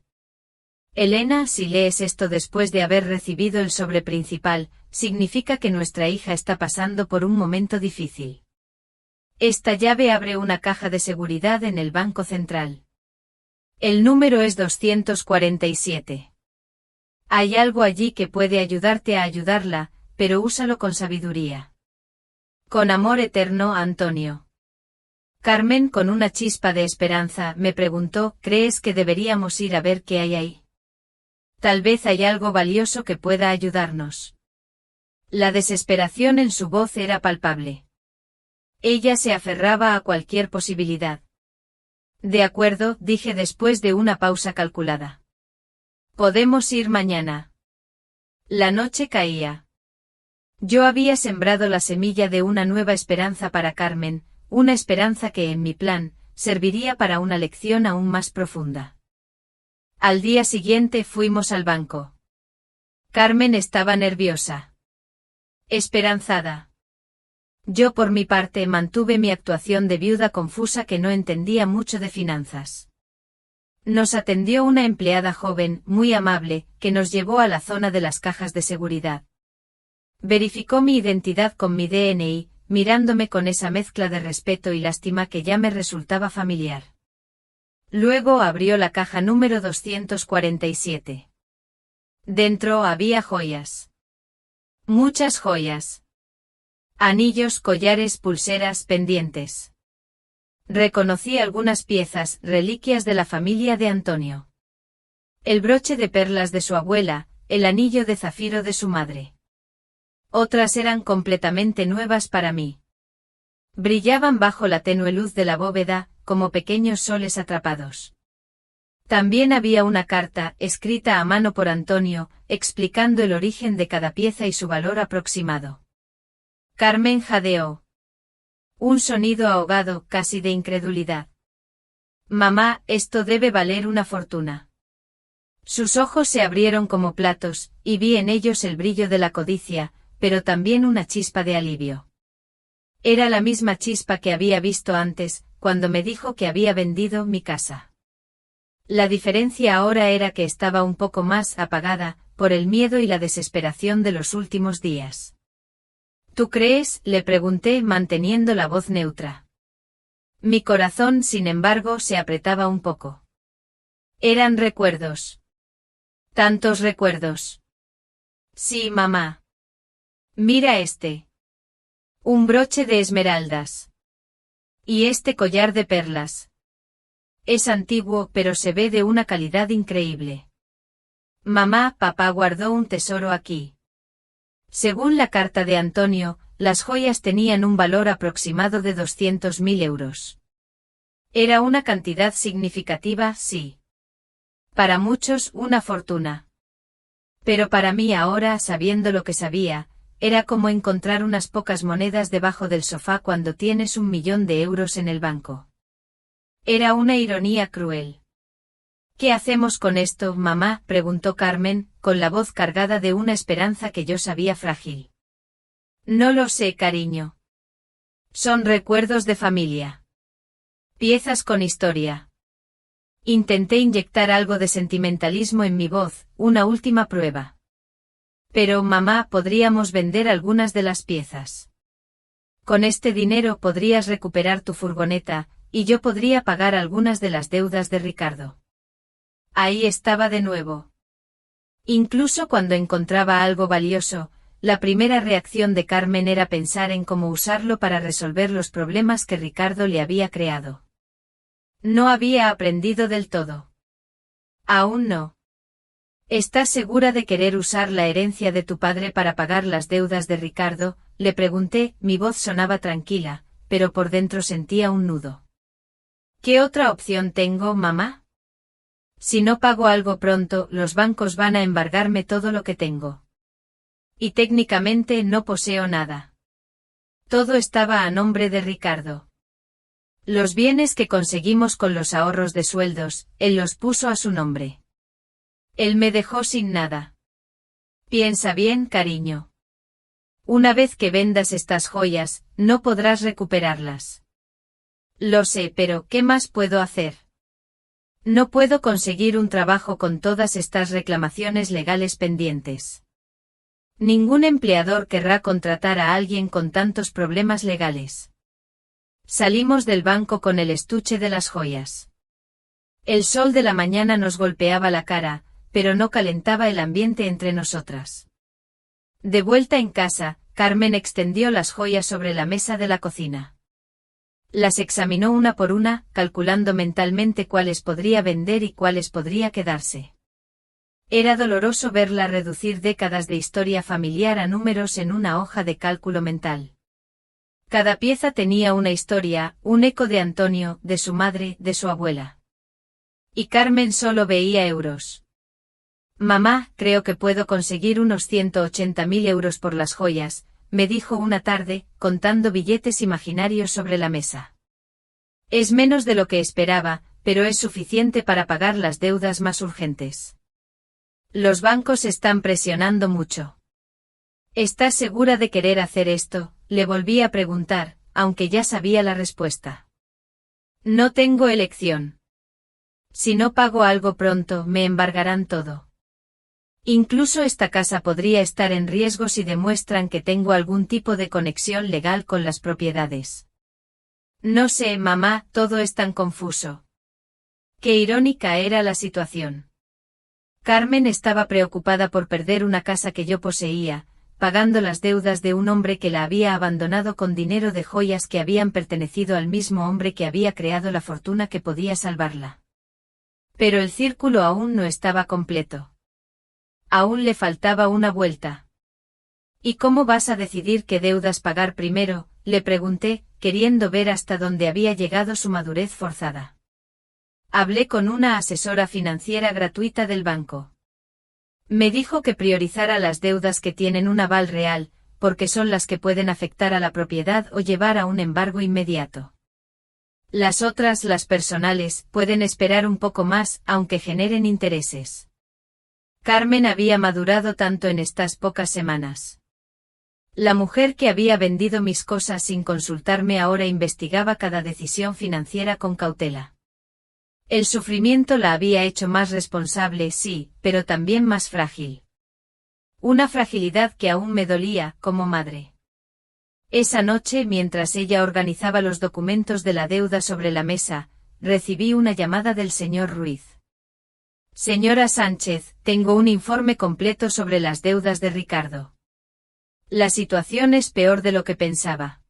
Elena, si lees esto después de haber recibido el sobre principal, significa que nuestra hija está pasando por un momento difícil. Esta llave abre una caja de seguridad en el Banco Central. El número es 247. Hay algo allí que puede ayudarte a ayudarla, pero úsalo con sabiduría. Con amor eterno, Antonio. Carmen, con una chispa de esperanza, me preguntó, ¿crees que deberíamos ir a ver qué hay ahí? Tal vez hay algo valioso que pueda ayudarnos. La desesperación en su voz era palpable. Ella se aferraba a cualquier posibilidad. De acuerdo, dije después de una pausa calculada. Podemos ir mañana. La noche caía. Yo había sembrado la semilla de una nueva esperanza para Carmen, una esperanza que en mi plan, serviría para una lección aún más profunda. Al día siguiente fuimos al banco. Carmen estaba nerviosa. Esperanzada. Yo por mi parte mantuve mi actuación de viuda confusa que no entendía mucho de finanzas. Nos atendió una empleada joven, muy amable, que nos llevó a la zona de las cajas de seguridad. Verificó mi identidad con mi DNI, mirándome con esa mezcla de respeto y lástima que ya me resultaba familiar. Luego abrió la caja número 247. Dentro había joyas. Muchas joyas. Anillos, collares, pulseras, pendientes. Reconocí algunas piezas, reliquias de la familia de Antonio. El broche de perlas de su abuela, el anillo de zafiro de su madre. Otras eran completamente nuevas para mí. Brillaban bajo la tenue luz de la bóveda, como pequeños soles atrapados. También había una carta, escrita a mano por Antonio, explicando el origen de cada pieza y su valor aproximado. Carmen jadeó. Un sonido ahogado, casi de incredulidad. Mamá, esto debe valer una fortuna. Sus ojos se abrieron como platos, y vi en ellos el brillo de la codicia, pero también una chispa de alivio. Era la misma chispa que había visto antes, cuando me dijo que había vendido mi casa. La diferencia ahora era que estaba un poco más apagada, por el miedo y la desesperación de los últimos días. ¿Tú crees?, le pregunté manteniendo la voz neutra. Mi corazón, sin embargo, se apretaba un poco. Eran recuerdos. Tantos recuerdos. Sí, mamá. Mira este. Un broche de esmeraldas. Y este collar de perlas. Es antiguo, pero se ve de una calidad increíble. Mamá, papá guardó un tesoro aquí. Según la carta de Antonio, las joyas tenían un valor aproximado de 200.000 euros. Era una cantidad significativa, sí. Para muchos, una fortuna. Pero para mí ahora, sabiendo lo que sabía, era como encontrar unas pocas monedas debajo del sofá cuando tienes 1.000.000 de euros en el banco. Era una ironía cruel. ¿Qué hacemos con esto, mamá?, preguntó Carmen, con la voz cargada de una esperanza que yo sabía frágil. No lo sé, cariño. Son recuerdos de familia. Piezas con historia. Intenté inyectar algo de sentimentalismo en mi voz, una última prueba. Pero, mamá, podríamos vender algunas de las piezas. Con este dinero podrías recuperar tu furgoneta, y yo podría pagar algunas de las deudas de Ricardo. Ahí estaba de nuevo. Incluso cuando encontraba algo valioso, la primera reacción de Carmen era pensar en cómo usarlo para resolver los problemas que Ricardo le había creado. No había aprendido del todo. Aún no. ¿Estás segura de querer usar la herencia de tu padre para pagar las deudas de Ricardo?, le pregunté, mi voz sonaba tranquila, pero por dentro sentía un nudo. ¿Qué otra opción tengo, mamá? Si no pago algo pronto, los bancos van a embargarme todo lo que tengo. Y técnicamente no poseo nada. Todo estaba a nombre de Ricardo. Los bienes que conseguimos con los ahorros de sueldos, él los puso a su nombre. Él me dejó sin nada. Piensa bien, cariño. Una vez que vendas estas joyas, no podrás recuperarlas. Lo sé, pero ¿qué más puedo hacer? No puedo conseguir un trabajo con todas estas reclamaciones legales pendientes. Ningún empleador querrá contratar a alguien con tantos problemas legales. Salimos del banco con el estuche de las joyas. El sol de la mañana nos golpeaba la cara, pero no calentaba el ambiente entre nosotras. De vuelta en casa, Carmen extendió las joyas sobre la mesa de la cocina. Las examinó una por una, calculando mentalmente cuáles podría vender y cuáles podría quedarse. Era doloroso verla reducir décadas de historia familiar a números en una hoja de cálculo mental. Cada pieza tenía una historia, un eco de Antonio, de su madre, de su abuela. Y Carmen solo veía euros. Mamá, creo que puedo conseguir unos 180.000 euros por las joyas, me dijo una tarde, contando billetes imaginarios sobre la mesa. Es menos de lo que esperaba, pero es suficiente para pagar las deudas más urgentes. Los bancos están presionando mucho. ¿Estás segura de querer hacer esto?, le volví a preguntar, aunque ya sabía la respuesta. No tengo elección. Si no pago algo pronto, me embargarán todo. Incluso esta casa podría estar en riesgo si demuestran que tengo algún tipo de conexión legal con las propiedades. No sé, mamá, todo es tan confuso. Qué irónica era la situación. Carmen estaba preocupada por perder una casa que yo poseía, pagando las deudas de un hombre que la había abandonado con dinero de joyas que habían pertenecido al mismo hombre que había creado la fortuna que podía salvarla. Pero el círculo aún no estaba completo. Aún le faltaba una vuelta. ¿Y cómo vas a decidir qué deudas pagar primero?, le pregunté, queriendo ver hasta dónde había llegado su madurez forzada. Hablé con una asesora financiera gratuita del banco. Me dijo que priorizara las deudas que tienen un aval real, porque son las que pueden afectar a la propiedad o llevar a un embargo inmediato. Las otras, las personales, pueden esperar un poco más, aunque generen intereses. Carmen había madurado tanto en estas pocas semanas. La mujer que había vendido mis cosas sin consultarme ahora investigaba cada decisión financiera con cautela. El sufrimiento la había hecho más responsable, sí, pero también más frágil. Una fragilidad que aún me dolía, como madre. Esa noche, mientras ella organizaba los documentos de la deuda sobre la mesa, recibí una llamada del señor Ruiz. Señora Sánchez, tengo un informe completo sobre las deudas de Ricardo. La situación es peor de lo que pensaba.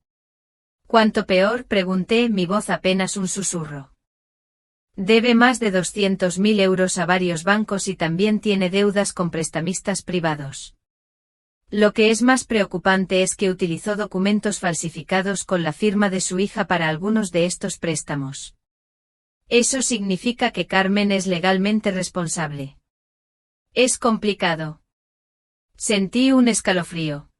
¿Cuánto peor?, pregunté, mi voz apenas un susurro. Debe más de 200.000 euros a varios bancos y también tiene deudas con prestamistas privados. Lo que es más preocupante es que utilizó documentos falsificados con la firma de su hija para algunos de estos préstamos. Eso significa que Carmen es legalmente responsable. Es complicado. Sentí un escalofrío.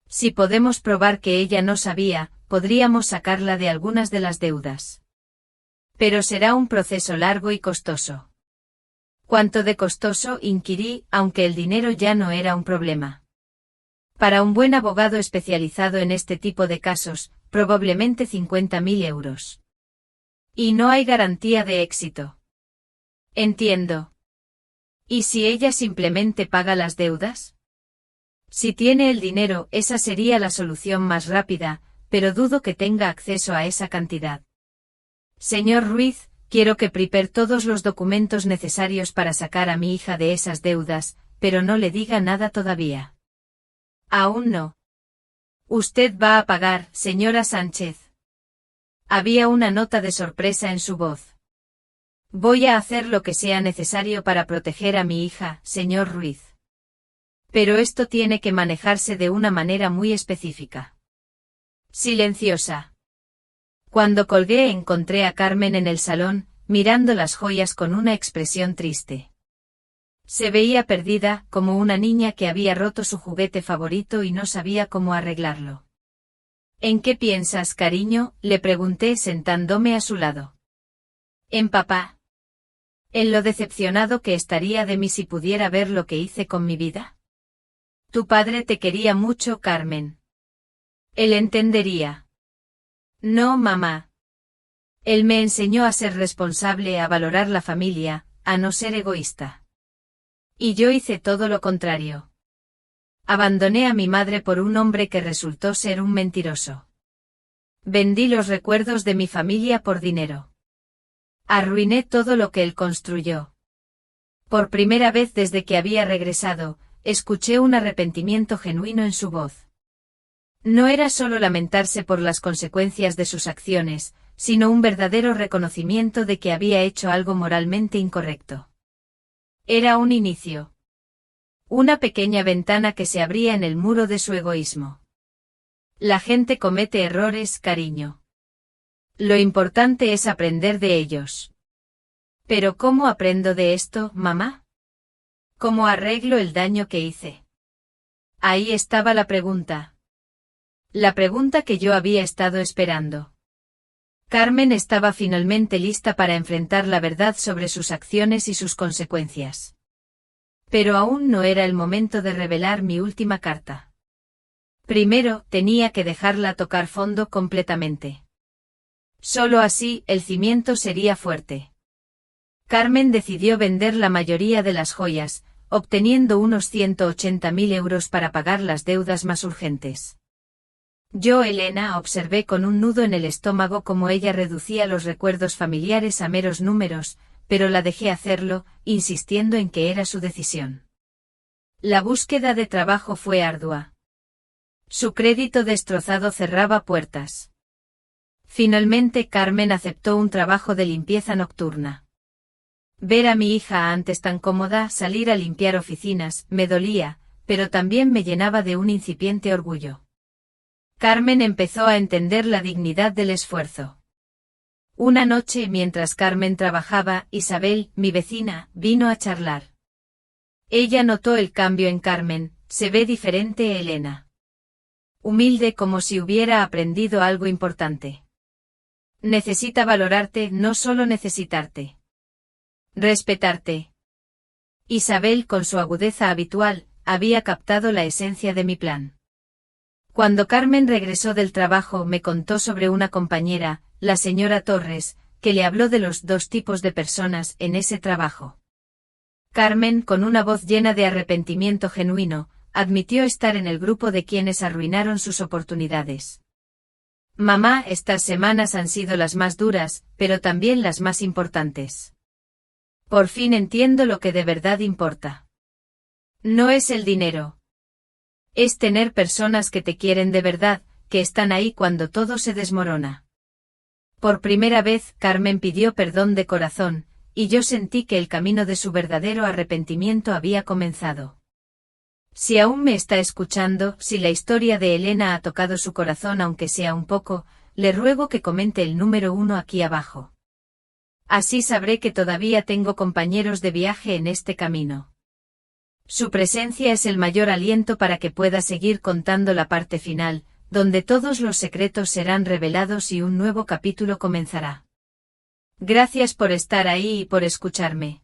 Si podemos probar que ella no sabía, podríamos sacarla de algunas de las deudas. Pero será un proceso largo y costoso. ¿Cuánto de costoso?, inquirí, aunque el dinero ya no era un problema. Para un buen abogado especializado en este tipo de casos, probablemente 50.000 euros. Y no hay garantía de éxito. Entiendo. ¿Y si ella simplemente paga las deudas? Si tiene el dinero, esa sería la solución más rápida, pero dudo que tenga acceso a esa cantidad. Señor Ruiz, quiero que prepare todos los documentos necesarios para sacar a mi hija de esas deudas, pero no le diga nada todavía. Aún no. Usted va a pagar, señora Sánchez. Había una nota de sorpresa en su voz. Voy a hacer lo que sea necesario para proteger a mi hija, señor Ruiz. Pero esto tiene que manejarse de una manera muy específica. Silenciosa. Cuando colgué encontré a Carmen en el salón, mirando las joyas con una expresión triste. Se veía perdida, como una niña que había roto su juguete favorito y no sabía cómo arreglarlo. ¿En qué piensas, cariño?, le pregunté sentándome a su lado. En papá. En lo decepcionado que estaría de mí si pudiera ver lo que hice con mi vida. Tu padre te quería mucho, Carmen. Él entendería. No, mamá. Él me enseñó a ser responsable, a valorar la familia, a no ser egoísta. Y yo hice todo lo contrario. Abandoné a mi madre por un hombre que resultó ser un mentiroso. Vendí los recuerdos de mi familia por dinero. Arruiné todo lo que él construyó. Por primera vez desde que había regresado, escuché un arrepentimiento genuino en su voz. No era solo lamentarse por las consecuencias de sus acciones, sino un verdadero reconocimiento de que había hecho algo moralmente incorrecto. Era un inicio. Una pequeña ventana que se abría en el muro de su egoísmo. La gente comete errores, cariño. Lo importante es aprender de ellos. ¿Pero cómo aprendo de esto, mamá? ¿Cómo arreglo el daño que hice? Ahí estaba la pregunta. La pregunta que yo había estado esperando. Carmen estaba finalmente lista para enfrentar la verdad sobre sus acciones y sus consecuencias. Pero aún no era el momento de revelar mi última carta. Primero, tenía que dejarla tocar fondo completamente. Solo así, el cimiento sería fuerte. Carmen decidió vender la mayoría de las joyas, obteniendo unos 180.000 euros para pagar las deudas más urgentes. Yo, Elena, observé con un nudo en el estómago cómo ella reducía los recuerdos familiares a meros números, pero la dejé hacerlo, insistiendo en que era su decisión. La búsqueda de trabajo fue ardua. Su crédito destrozado cerraba puertas. Finalmente Carmen aceptó un trabajo de limpieza nocturna. Ver a mi hija antes tan cómoda salir a limpiar oficinas me dolía, pero también me llenaba de un incipiente orgullo. Carmen empezó a entender la dignidad del esfuerzo. Una noche, mientras Carmen trabajaba, Isabel, mi vecina, vino a charlar. Ella notó el cambio en Carmen. Se ve diferente, Elena. Humilde, como si hubiera aprendido algo importante. Necesita valorarte, no solo necesitarte. Respetarte. Isabel, con su agudeza habitual, había captado la esencia de mi plan. Cuando Carmen regresó del trabajo me contó sobre una compañera, la señora Torres, que le habló de los dos tipos de personas en ese trabajo. Carmen, con una voz llena de arrepentimiento genuino, admitió estar en el grupo de quienes arruinaron sus oportunidades. Mamá, estas semanas han sido las más duras, pero también las más importantes. Por fin entiendo lo que de verdad importa. No es el dinero. Es tener personas que te quieren de verdad, que están ahí cuando todo se desmorona. Por primera vez, Carmen pidió perdón de corazón, y yo sentí que el camino de su verdadero arrepentimiento había comenzado. Si aún me está escuchando, si la historia de Elena ha tocado su corazón aunque sea un poco, le ruego que comente el número 1 aquí abajo. Así sabré que todavía tengo compañeros de viaje en este camino. Su presencia es el mayor aliento para que pueda seguir contando la parte final, donde todos los secretos serán revelados y un nuevo capítulo comenzará. Gracias por estar ahí y por escucharme.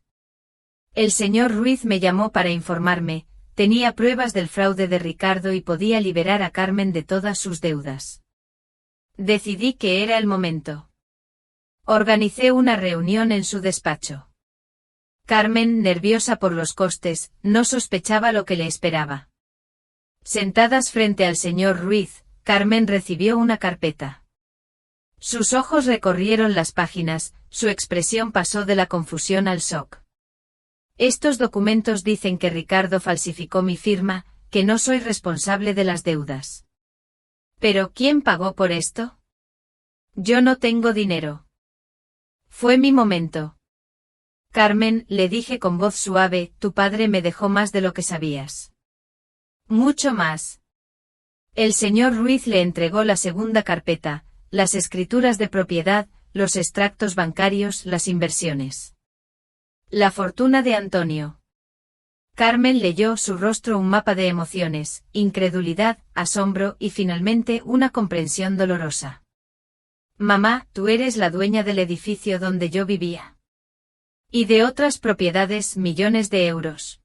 El señor Ruiz me llamó para informarme, tenía pruebas del fraude de Ricardo y podía liberar a Carmen de todas sus deudas. Decidí que era el momento. Organicé una reunión en su despacho. Carmen, nerviosa por los costes, no sospechaba lo que le esperaba. Sentadas frente al señor Ruiz, Carmen recibió una carpeta. Sus ojos recorrieron las páginas, su expresión pasó de la confusión al shock. Estos documentos dicen que Ricardo falsificó mi firma, que no soy responsable de las deudas. ¿Pero quién pagó por esto? Yo no tengo dinero. Fue mi momento. Carmen, le dije con voz suave, tu padre me dejó más de lo que sabías. Mucho más. El señor Ruiz le entregó la segunda carpeta, las escrituras de propiedad, los extractos bancarios, las inversiones. La fortuna de Antonio. Carmen leyó su rostro un mapa de emociones, incredulidad, asombro y finalmente una comprensión dolorosa. Mamá, tú eres la dueña del edificio donde yo vivía. Y de otras propiedades, millones de euros.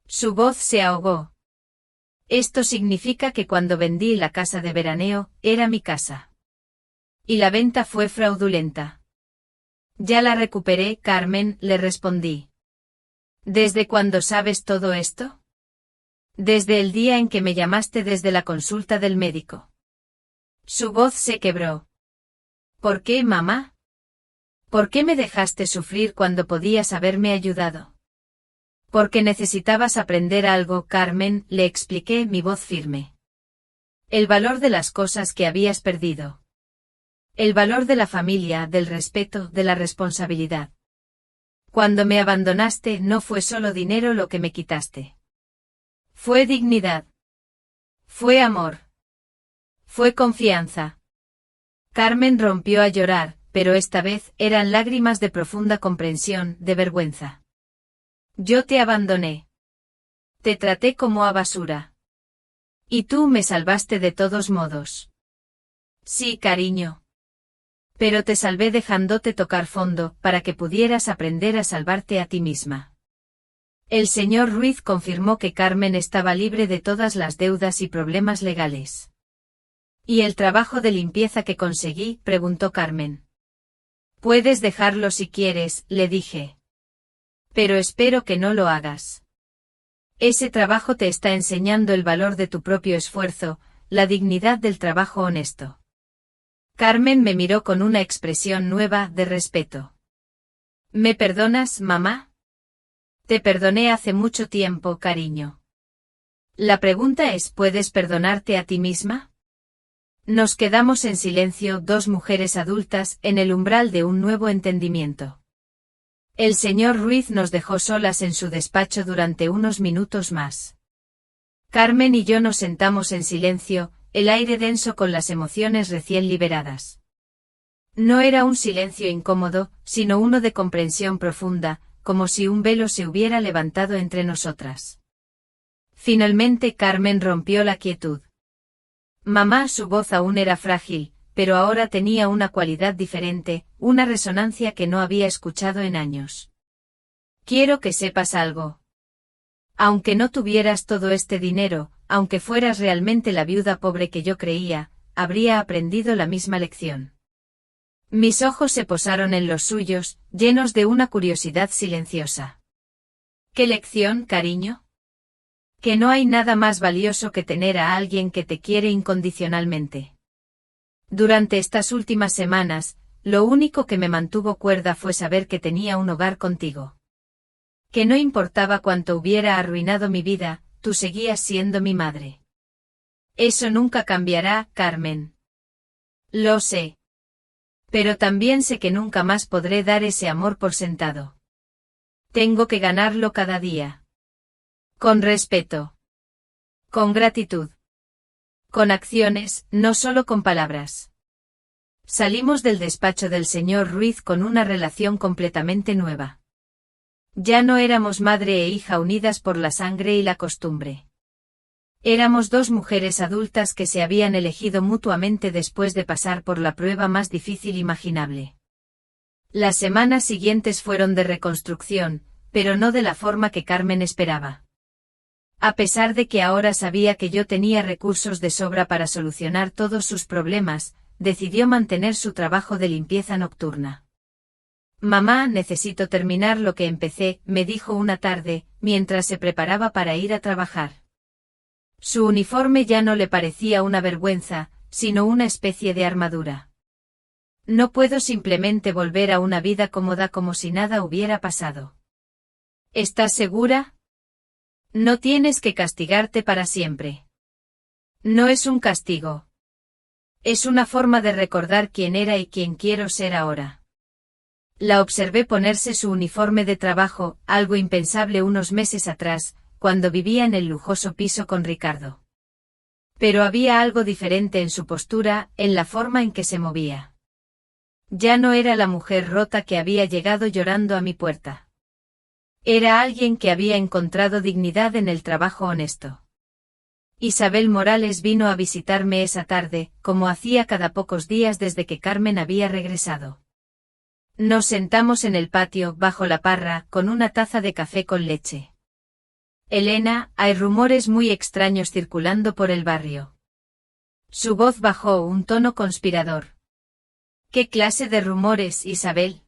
Su voz se ahogó. Esto significa que cuando vendí la casa de veraneo, era mi casa. Y la venta fue fraudulenta. Ya la recuperé, Carmen, le respondí. ¿Desde cuándo sabes todo esto? Desde el día en que me llamaste desde la consulta del médico. Su voz se quebró. ¿Por qué, mamá? ¿Por qué me dejaste sufrir cuando podías haberme ayudado? Porque necesitabas aprender algo, Carmen, le expliqué, mi voz firme. El valor de las cosas que habías perdido. El valor de la familia, del respeto, de la responsabilidad. Cuando me abandonaste no fue solo dinero lo que me quitaste. Fue dignidad. Fue amor. Fue confianza. Carmen rompió a llorar, pero esta vez eran lágrimas de profunda comprensión, de vergüenza. Yo te abandoné. Te traté como a basura. Y tú me salvaste de todos modos. Sí, cariño. Pero te salvé dejándote tocar fondo, para que pudieras aprender a salvarte a ti misma. El señor Ruiz confirmó que Carmen estaba libre de todas las deudas y problemas legales. ¿Y el trabajo de limpieza que conseguí?, preguntó Carmen. Puedes dejarlo si quieres, le dije. Pero espero que no lo hagas. Ese trabajo te está enseñando el valor de tu propio esfuerzo, la dignidad del trabajo honesto. Carmen me miró con una expresión nueva de respeto. ¿Me perdonas, mamá? Te perdoné hace mucho tiempo, cariño. La pregunta es, ¿puedes perdonarte a ti misma? Nos quedamos en silencio, dos mujeres adultas, en el umbral de un nuevo entendimiento. El señor Ruiz nos dejó solas en su despacho durante unos minutos más. Carmen y yo nos sentamos en silencio, el aire denso con las emociones recién liberadas. No era un silencio incómodo, sino uno de comprensión profunda, como si un velo se hubiera levantado entre nosotras. Finalmente Carmen rompió la quietud. Mamá, su voz aún era frágil, pero ahora tenía una cualidad diferente, una resonancia que no había escuchado en años. Quiero que sepas algo. Aunque no tuvieras todo este dinero, aunque fueras realmente la viuda pobre que yo creía, habría aprendido la misma lección. Mis ojos se posaron en los suyos, llenos de una curiosidad silenciosa. ¿Qué lección, cariño? Que no hay nada más valioso que tener a alguien que te quiere incondicionalmente. Durante estas últimas semanas, lo único que me mantuvo cuerda fue saber que tenía un hogar contigo. Que no importaba cuánto hubiera arruinado mi vida, tú seguías siendo mi madre. Eso nunca cambiará, Carmen. Lo sé. Pero también sé que nunca más podré dar ese amor por sentado. Tengo que ganarlo cada día. Con respeto. Con gratitud. Con acciones, no solo con palabras. Salimos del despacho del señor Ruiz con una relación completamente nueva. Ya no éramos madre e hija unidas por la sangre y la costumbre. Éramos dos mujeres adultas que se habían elegido mutuamente después de pasar por la prueba más difícil imaginable. Las semanas siguientes fueron de reconstrucción, pero no de la forma que Carmen esperaba. A pesar de que ahora sabía que yo tenía recursos de sobra para solucionar todos sus problemas, decidió mantener su trabajo de limpieza nocturna. Mamá, necesito terminar lo que empecé, me dijo una tarde, mientras se preparaba para ir a trabajar. Su uniforme ya no le parecía una vergüenza, sino una especie de armadura. No puedo simplemente volver a una vida cómoda como si nada hubiera pasado. ¿Estás segura? No tienes que castigarte para siempre. No es un castigo. Es una forma de recordar quién era y quién quiero ser ahora. La observé ponerse su uniforme de trabajo, algo impensable unos meses atrás, cuando vivía en el lujoso piso con Ricardo. Pero había algo diferente en su postura, en la forma en que se movía. Ya no era la mujer rota que había llegado llorando a mi puerta. Era alguien que había encontrado dignidad en el trabajo honesto. Isabel Morales vino a visitarme esa tarde, como hacía cada pocos días desde que Carmen había regresado. Nos sentamos en el patio, bajo la parra, con una taza de café con leche. Elena, hay rumores muy extraños circulando por el barrio. Su voz bajó un tono conspirador. ¿Qué clase de rumores, Isabel?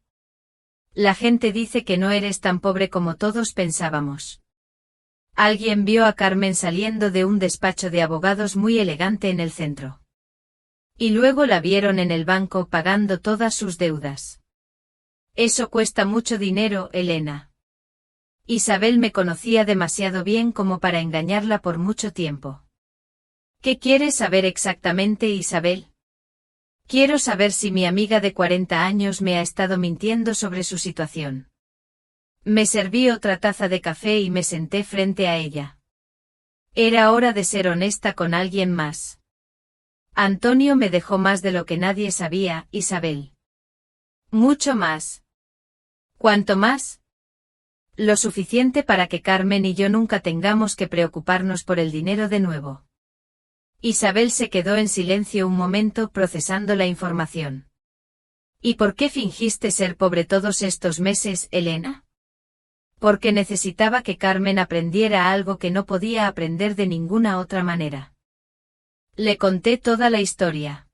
La gente dice que no eres tan pobre como todos pensábamos. Alguien vio a Carmen saliendo de un despacho de abogados muy elegante en el centro. Y luego la vieron en el banco pagando todas sus deudas. Eso cuesta mucho dinero, Elena. Isabel me conocía demasiado bien como para engañarla por mucho tiempo. ¿Qué quieres saber exactamente, Isabel? Quiero saber si mi amiga de 40 años me ha estado mintiendo sobre su situación. Me serví otra taza de café y me senté frente a ella. Era hora de ser honesta con alguien más. Antonio me dejó más de lo que nadie sabía, Isabel. Mucho más. ¿Cuánto más? Lo suficiente para que Carmen y yo nunca tengamos que preocuparnos por el dinero de nuevo. Isabel se quedó en silencio un momento procesando la información. ¿Y por qué fingiste ser pobre todos estos meses, Elena? Porque necesitaba que Carmen aprendiera algo que no podía aprender de ninguna otra manera. Le conté toda la historia.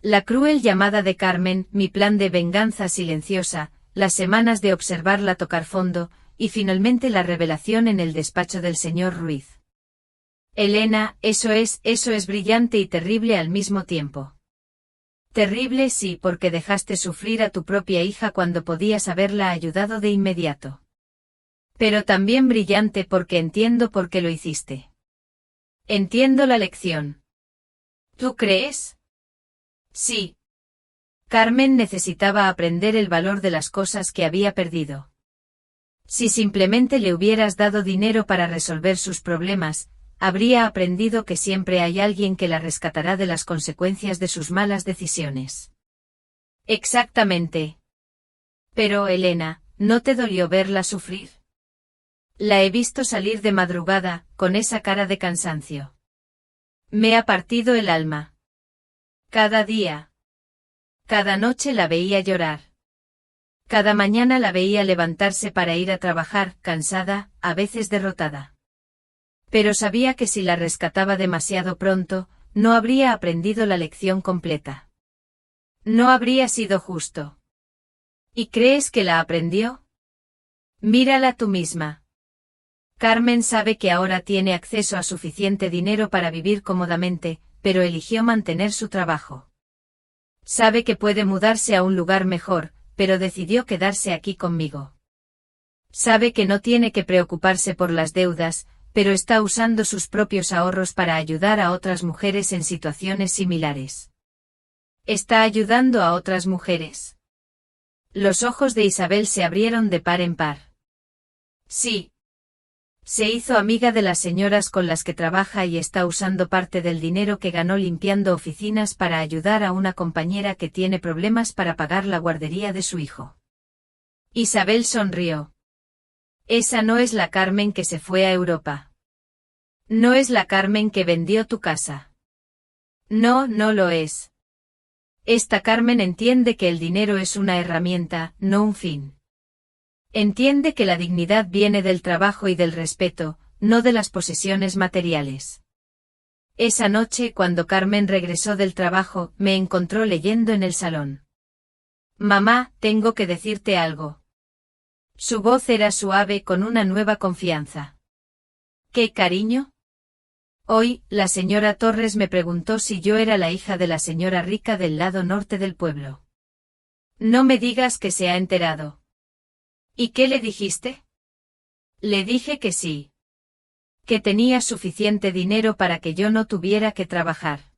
La cruel llamada de Carmen, mi plan de venganza silenciosa, las semanas de observarla tocar fondo, y finalmente la revelación en el despacho del señor Ruiz. Elena, eso es brillante y terrible al mismo tiempo. Terrible sí, porque dejaste sufrir a tu propia hija cuando podías haberla ayudado de inmediato. Pero también brillante porque entiendo por qué lo hiciste. Entiendo la lección. ¿Tú crees? Sí. Carmen necesitaba aprender el valor de las cosas que había perdido. Si simplemente le hubieras dado dinero para resolver sus problemas, habría aprendido que siempre hay alguien que la rescatará de las consecuencias de sus malas decisiones. Exactamente. Pero, Elena, ¿no te dolió verla sufrir? La he visto salir de madrugada, con esa cara de cansancio. Me ha partido el alma. Cada día. Cada noche la veía llorar. Cada mañana la veía levantarse para ir a trabajar, cansada, a veces derrotada. Pero sabía que si la rescataba demasiado pronto, no habría aprendido la lección completa. No habría sido justo. ¿Y crees que la aprendió? Mírala tú misma. Carmen sabe que ahora tiene acceso a suficiente dinero para vivir cómodamente, pero eligió mantener su trabajo. Sabe que puede mudarse a un lugar mejor, pero decidió quedarse aquí conmigo. Sabe que no tiene que preocuparse por las deudas, pero está usando sus propios ahorros para ayudar a otras mujeres en situaciones similares. ¿Está ayudando a otras mujeres? Los ojos de Isabel se abrieron de par en par. Sí. Se hizo amiga de las señoras con las que trabaja y está usando parte del dinero que ganó limpiando oficinas para ayudar a una compañera que tiene problemas para pagar la guardería de su hijo. Isabel sonrió. Esa no es la Carmen que se fue a Europa. No es la Carmen que vendió tu casa. No, no lo es. Esta Carmen entiende que el dinero es una herramienta, no un fin. Entiende que la dignidad viene del trabajo y del respeto, no de las posesiones materiales. Esa noche, cuando Carmen regresó del trabajo, me encontró leyendo en el salón. Mamá, tengo que decirte algo. Su voz era suave con una nueva confianza. ¿Qué, cariño? Hoy, la señora Torres me preguntó si yo era la hija de la señora rica del lado norte del pueblo. No me digas que se ha enterado. ¿Y qué le dijiste? Le dije que sí. Que tenía suficiente dinero para que yo no tuviera que trabajar.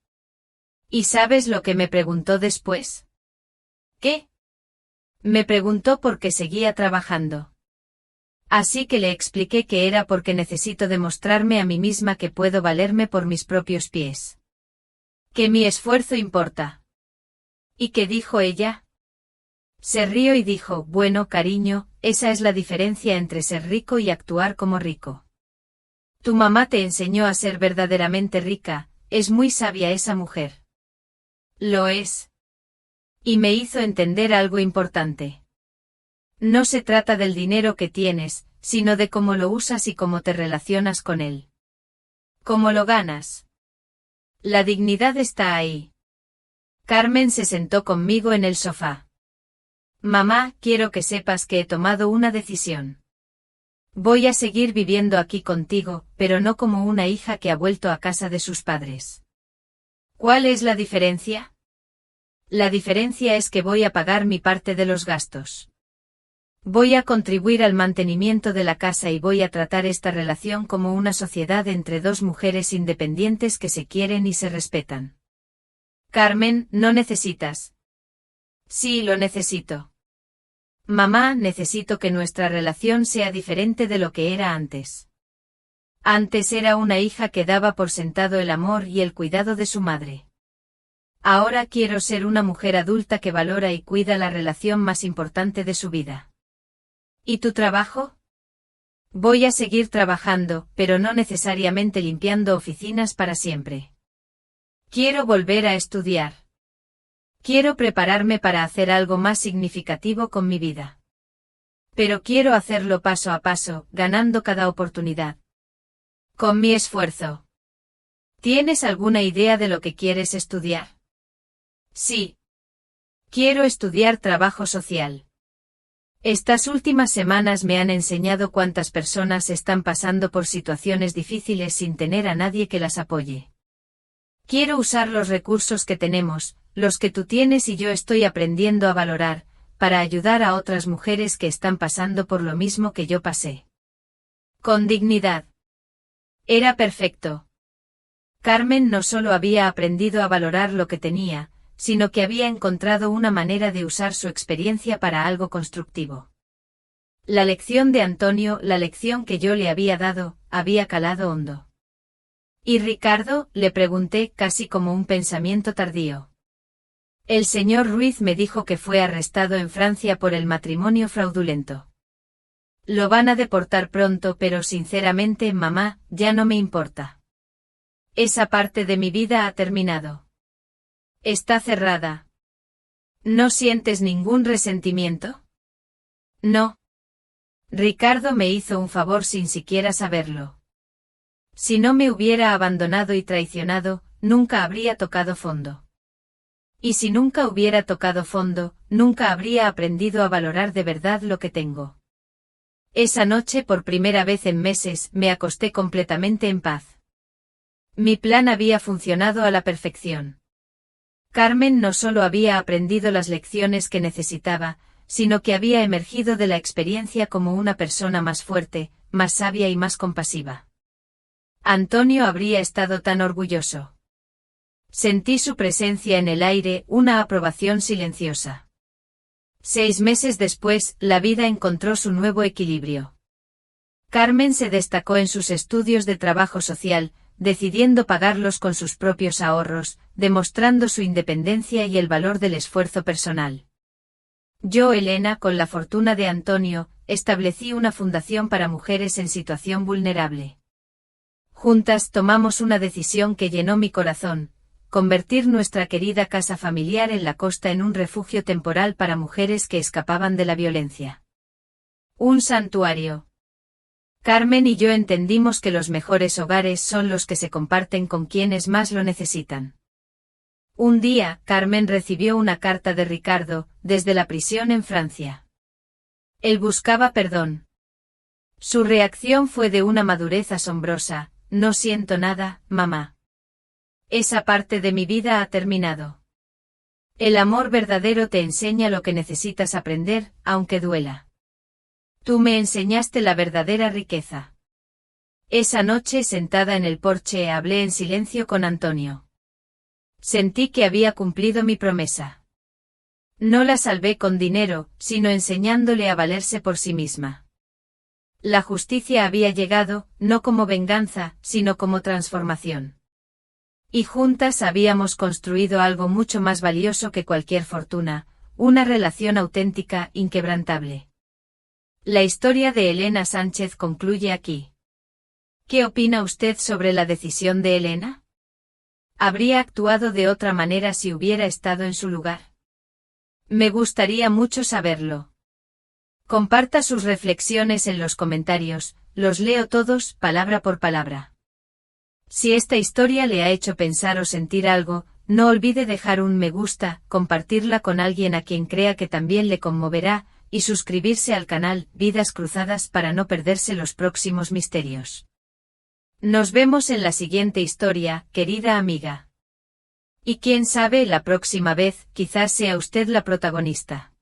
¿Y sabes lo que me preguntó después? ¿Qué? Me preguntó por qué seguía trabajando. Así que le expliqué que era porque necesito demostrarme a mí misma que puedo valerme por mis propios pies. Que mi esfuerzo importa. ¿Y qué dijo ella? Se rió y dijo, bueno, cariño, esa es la diferencia entre ser rico y actuar como rico. Tu mamá te enseñó a ser verdaderamente rica, es muy sabia esa mujer. Lo es. Y me hizo entender algo importante. No se trata del dinero que tienes, sino de cómo lo usas y cómo te relacionas con él. ¿Cómo lo ganas? La dignidad está ahí. Carmen se sentó conmigo en el sofá. Mamá, quiero que sepas que he tomado una decisión. Voy a seguir viviendo aquí contigo, pero no como una hija que ha vuelto a casa de sus padres. ¿Cuál es la diferencia? La diferencia es que voy a pagar mi parte de los gastos. Voy a contribuir al mantenimiento de la casa y voy a tratar esta relación como una sociedad entre dos mujeres independientes que se quieren y se respetan. Carmen, no necesitas. Sí, lo necesito. Mamá, necesito que nuestra relación sea diferente de lo que era antes. Antes era una hija que daba por sentado el amor y el cuidado de su madre. Ahora quiero ser una mujer adulta que valora y cuida la relación más importante de su vida. ¿Y tu trabajo? Voy a seguir trabajando, pero no necesariamente limpiando oficinas para siempre. Quiero volver a estudiar. Quiero prepararme para hacer algo más significativo con mi vida. Pero quiero hacerlo paso a paso, ganando cada oportunidad. Con mi esfuerzo. ¿Tienes alguna idea de lo que quieres estudiar? Sí. Quiero estudiar trabajo social. Estas últimas semanas me han enseñado cuántas personas están pasando por situaciones difíciles sin tener a nadie que las apoye. Quiero usar los recursos que tenemos, los que tú tienes y yo estoy aprendiendo a valorar, para ayudar a otras mujeres que están pasando por lo mismo que yo pasé. Con dignidad. Era perfecto. Carmen no solo había aprendido a valorar lo que tenía, sino que había encontrado una manera de usar su experiencia para algo constructivo. La lección de Antonio, la lección que yo le había dado, había calado hondo. ¿Y Ricardo?, le pregunté casi como un pensamiento tardío. El señor Ruiz me dijo que fue arrestado en Francia por el matrimonio fraudulento. Lo van a deportar pronto, pero sinceramente, mamá, ya no me importa. Esa parte de mi vida ha terminado. Está cerrada. ¿No sientes ningún resentimiento? No. Ricardo me hizo un favor sin siquiera saberlo. Si no me hubiera abandonado y traicionado, nunca habría tocado fondo. Y si nunca hubiera tocado fondo, nunca habría aprendido a valorar de verdad lo que tengo. Esa noche, por primera vez en meses, me acosté completamente en paz. Mi plan había funcionado a la perfección. Carmen no solo había aprendido las lecciones que necesitaba, sino que había emergido de la experiencia como una persona más fuerte, más sabia y más compasiva. Antonio habría estado tan orgulloso. Sentí su presencia en el aire, una aprobación silenciosa. 6 meses después, la vida encontró su nuevo equilibrio. Carmen se destacó en sus estudios de trabajo social, decidiendo pagarlos con sus propios ahorros, demostrando su independencia y el valor del esfuerzo personal. Yo, Elena, con la fortuna de Antonio, establecí una fundación para mujeres en situación vulnerable. Juntas tomamos una decisión que llenó mi corazón: convertir nuestra querida casa familiar en la costa en un refugio temporal para mujeres que escapaban de la violencia. Un santuario. Carmen y yo entendimos que los mejores hogares son los que se comparten con quienes más lo necesitan. Un día, Carmen recibió una carta de Ricardo, desde la prisión en Francia. Él buscaba perdón. Su reacción fue de una madurez asombrosa: no siento nada, mamá. Esa parte de mi vida ha terminado. El amor verdadero te enseña lo que necesitas aprender, aunque duela. Tú me enseñaste la verdadera riqueza. Esa noche, sentada en el porche, hablé en silencio con Antonio. Sentí que había cumplido mi promesa. No la salvé con dinero, sino enseñándole a valerse por sí misma. La justicia había llegado, no como venganza, sino como transformación. Y juntas habíamos construido algo mucho más valioso que cualquier fortuna: una relación auténtica, inquebrantable. La historia de Elena Sánchez concluye aquí. ¿Qué opina usted sobre la decisión de Elena? ¿Habría actuado de otra manera si hubiera estado en su lugar? Me gustaría mucho saberlo. Comparta sus reflexiones en los comentarios, los leo todos, palabra por palabra. Si esta historia le ha hecho pensar o sentir algo, no olvide dejar un me gusta, compartirla con alguien a quien crea que también le conmoverá, y suscribirse al canal Vidas Cruzadas para no perderse los próximos misterios. Nos vemos en la siguiente historia, querida amiga. Y quién sabe, la próxima vez, quizás sea usted la protagonista.